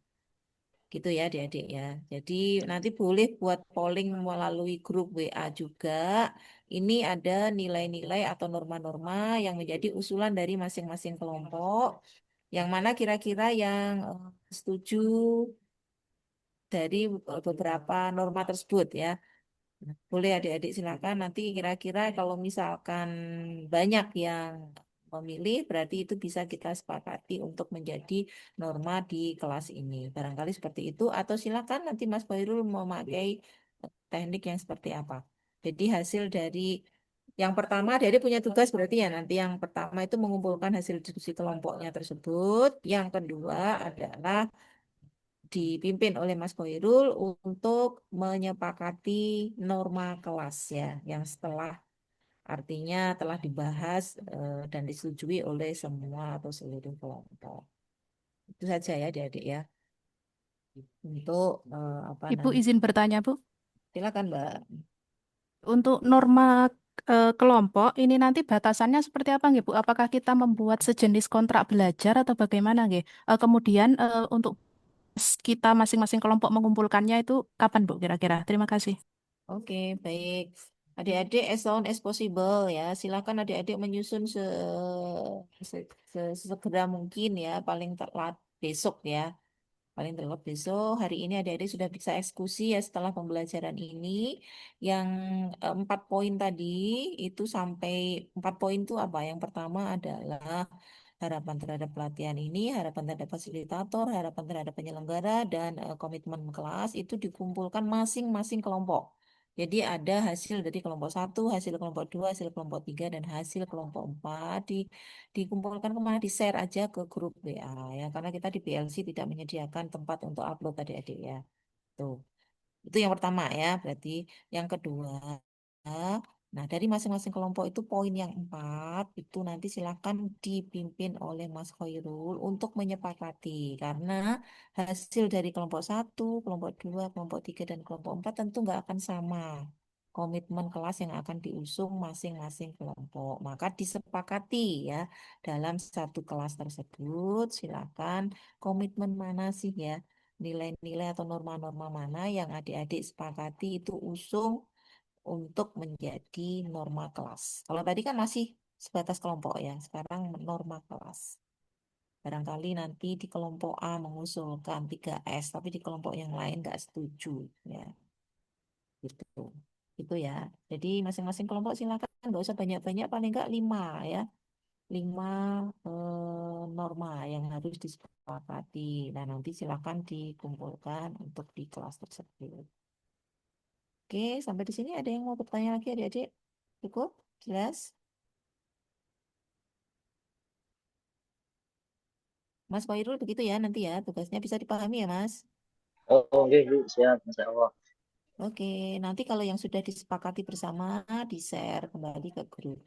Gitu ya adik-adik ya. Jadi nanti boleh buat polling melalui grup WA juga. Ini ada nilai-nilai atau norma-norma yang menjadi usulan dari masing-masing kelompok. Yang mana kira-kira yang setuju dari beberapa norma tersebut ya. Boleh adik-adik silakan nanti kira-kira kalau misalkan banyak yang memilih berarti itu bisa kita sepakati untuk menjadi norma di kelas ini. Barangkali seperti itu atau silakan nanti Mas Khairul memakai teknik yang seperti apa. Jadi hasil dari yang pertama dari punya tugas berarti ya nanti yang pertama itu mengumpulkan hasil diskusi kelompoknya tersebut. Yang kedua adalah dipimpin oleh Mas Khairul untuk menyepakati norma kelas ya, yang setelah artinya telah dibahas dan disetujui oleh semua atau seluruh kelompok. Itu saja ya adik-adik ya. Untuk apa Ibu namanya? izin bertanya, Bu. Silakan Mbak. Untuk norma kelompok ini nanti batasannya seperti apa nggih, Bu? Apakah kita membuat sejenis kontrak belajar atau bagaimana nggih? Kemudian untuk kita masing-masing kelompok mengumpulkannya itu kapan, Bu, kira-kira? Terima kasih. Oke, baik. Adik-adik as soon as possible ya. Silakan adik-adik menyusun sesegera mungkin ya, paling telat besok ya. Paling telat besok. Hari ini adik-adik sudah bisa eksekusi ya setelah pembelajaran ini. Yang 4 poin tadi itu sampai 4 poin itu apa? Yang pertama adalah harapan terhadap pelatihan ini, harapan terhadap fasilitator, harapan terhadap penyelenggara, dan komitmen kelas itu dikumpulkan masing-masing kelompok. Jadi ada hasil dari kelompok 1, hasil kelompok 2, hasil kelompok 3, dan hasil kelompok 4 dikumpulkan kemana di-share aja ke grup WA ya. Karena kita di PLC tidak menyediakan tempat untuk upload adik-adik ya. Tuh. Itu yang pertama ya, berarti yang kedua. Nah, dari masing-masing kelompok itu poin yang 4 itu nanti silakan dipimpin oleh Mas Khairul untuk menyepakati karena hasil dari kelompok 1, kelompok 2, kelompok 3, dan kelompok 4 tentu nggak akan sama komitmen kelas yang akan diusung masing-masing kelompok. Maka disepakati ya dalam satu kelas tersebut silakan komitmen mana sih ya nilai-nilai atau norma-norma mana yang adik-adik sepakati itu usung untuk menjadi norma kelas. Kalau tadi kan masih sebatas kelompok ya, sekarang norma kelas. Barangkali nanti di kelompok A mengusulkan 3S, tapi di kelompok yang lain nggak setuju ya, gitu. Itu ya. Jadi masing-masing kelompok silakan nggak usah banyak-banyak, paling nggak 5 ya. 5 norma yang harus disepakati. Nah, nanti silakan dikumpulkan untuk di kelas tersebut. Oke, sampai di sini ada yang mau bertanya lagi adik-adik? Cukup? Jelas? Mas Khairul begitu ya nanti ya, tugasnya bisa dipahami ya Mas? Oh, oke, Bu. Siap, Masya Allah. Oke, nanti kalau yang sudah disepakati bersama, di-share kembali ke grup.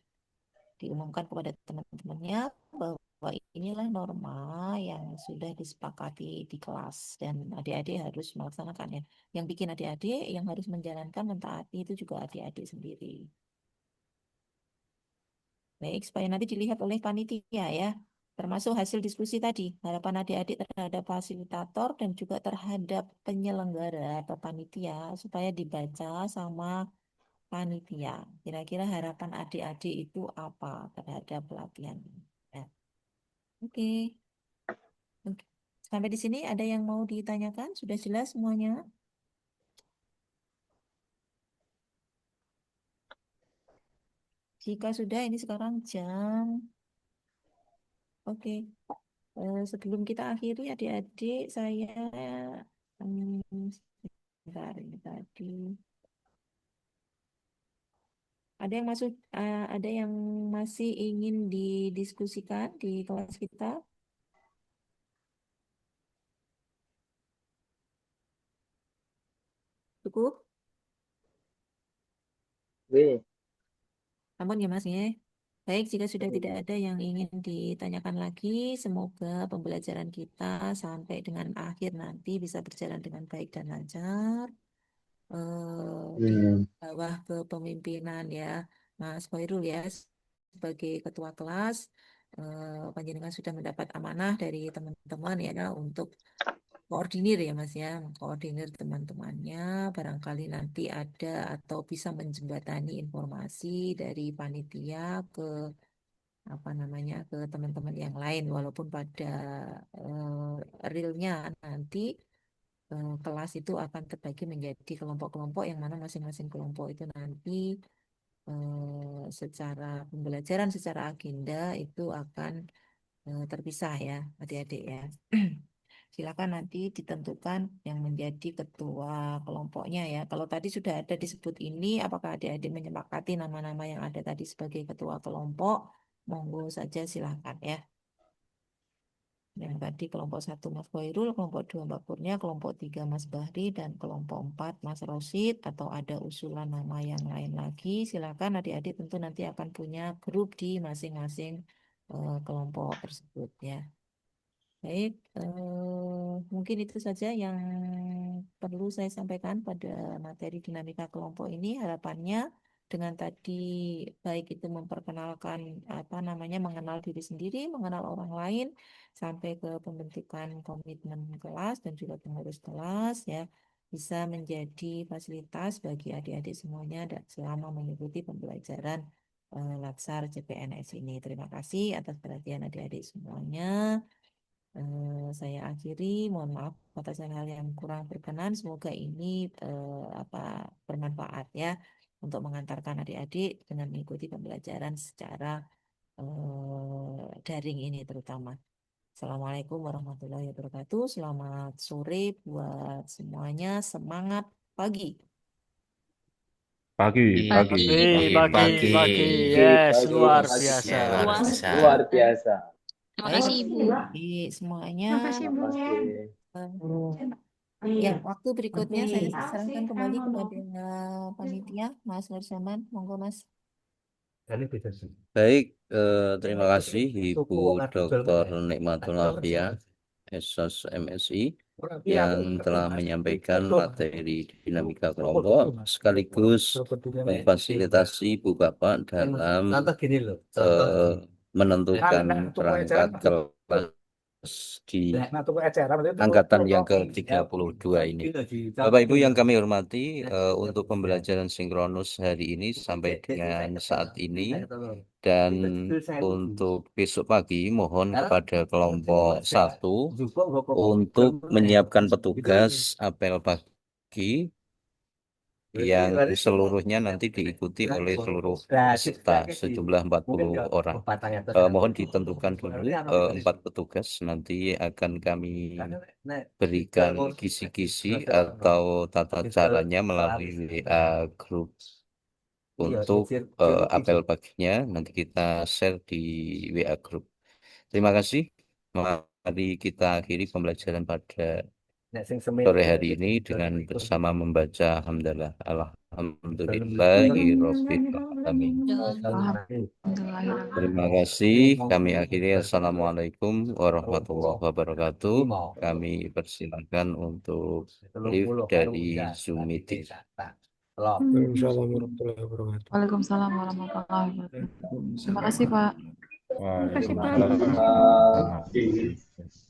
Diumumkan kepada teman-temannya bahwa inilah norma yang sudah disepakati di kelas. Dan adik-adik harus melaksanakan ya. Yang bikin adik-adik, yang harus menjalankan, mentaati itu juga adik-adik sendiri. Baik, supaya nanti dilihat oleh panitia ya. termasuk hasil diskusi tadi, harapan adik-adik terhadap fasilitator dan juga terhadap penyelenggara atau panitia supaya dibaca sama panitia. Kira-kira harapan adik-adik itu apa terhadap pelatihan ini? Ya. Oke. Oke. Sampai di sini ada yang mau ditanyakan? Sudah jelas semuanya? Jika sudah, ini sekarang jam. Oke. Sebelum kita akhiri, adik-adik, saya sebentar ini tadi. Ada yang masih ingin didiskusikan di kelas kita? Cukup? Wih, Ampun ya Mas ya. Baik, jika sudah tidak ada yang ingin ditanyakan lagi, semoga pembelajaran kita sampai dengan akhir nanti bisa berjalan dengan baik dan lancar. Di bawah kepemimpinan ya Mas Khairul ya sebagai ketua kelas, panjenengan sudah mendapat amanah dari teman-teman ya untuk koordinir ya Mas ya, koordinir teman-temannya, barangkali nanti ada atau bisa menjembatani informasi dari panitia ke apa namanya ke teman-teman yang lain, walaupun pada realnya nanti kelas itu akan terbagi menjadi kelompok-kelompok yang mana masing-masing kelompok itu nanti secara pembelajaran secara agenda itu akan terpisah ya adik-adik ya. Silakan nanti ditentukan yang menjadi ketua kelompoknya ya. Kalau tadi sudah ada disebut ini, apakah adik-adik menyepakati nama-nama yang ada tadi sebagai ketua kelompok? Monggo saja silakan ya. Yang tadi kelompok 1 Mas Khairul, kelompok 2 Mbak Kurnia, kelompok 3 Mas Bahri, dan kelompok 4 Mas Rosid, atau ada usulan nama yang lain lagi, silakan adik-adik tentu nanti akan punya grup di masing-masing kelompok tersebut ya. Baik, mungkin itu saja yang perlu saya sampaikan pada materi dinamika kelompok ini. Harapannya dengan tadi baik itu memperkenalkan apa namanya mengenal diri sendiri, mengenal orang lain, sampai ke pembentukan komitmen kelas dan juga pengurus kelas ya bisa menjadi fasilitas bagi adik-adik semuanya dan selama mengikuti pembelajaran Latsar CPNS ini. Terima kasih atas perhatian adik-adik semuanya. Saya akhiri, mohon maaf atas hal yang kurang berkenan. Semoga ini bermanfaat ya untuk mengantarkan adik-adik dengan mengikuti pembelajaran secara daring ini terutama. Assalamualaikum warahmatullahi wabarakatuh. Selamat sore buat semuanya. Semangat pagi. Pagi. Yes, luar biasa. luar biasa. Terima kasih Ibu. Baik, semuanya. Terima kasih. Ya, waktu berikutnya saya serahkan kembali kepada panitia, Mas Nursaman. Monggo, Mas. Baik, terima kasih Ibu Dr. Nikmatul Afia, SOS MSI, yang telah menyampaikan materi dinamika kelompok sekaligus memfasilitasi Ibu Bapak dalam menentukan perangkat kelas di angkatan yang ke-32 ini. Bapak Ibu yang kami hormati, untuk pembelajaran sinkronus hari ini sampai dengan saat ini dan untuk besok pagi mohon kepada kelompok 1 untuk menyiapkan petugas apel pagi yang seluruhnya nanti diikuti oleh seluruh peserta sejumlah 40 orang. Mohon ditentukan dulu 4 petugas, nanti akan kami berikan kisi-kisi atau tata caranya melalui WA grup untuk apel paginya, nanti kita share di WA grup. Terima kasih. Mari kita akhiri pembelajaran pada sore hari ini dengan bersama membaca hamdalah alhamdulillahirabbil alamin. Terima kasih. Kami akhiri. Assalamualaikum warahmatullahi wabarakatuh. Kami persilakan untuk live dari Zoom meeting. Waalaikumsalam warahmatullahi wabarakatuh. Waalaikumsalam warahmatullahi wabarakatuh. Terima kasih Pak. Terima kasih, Pak. Waalaikumsalam warahmatullahi wabarakatuh.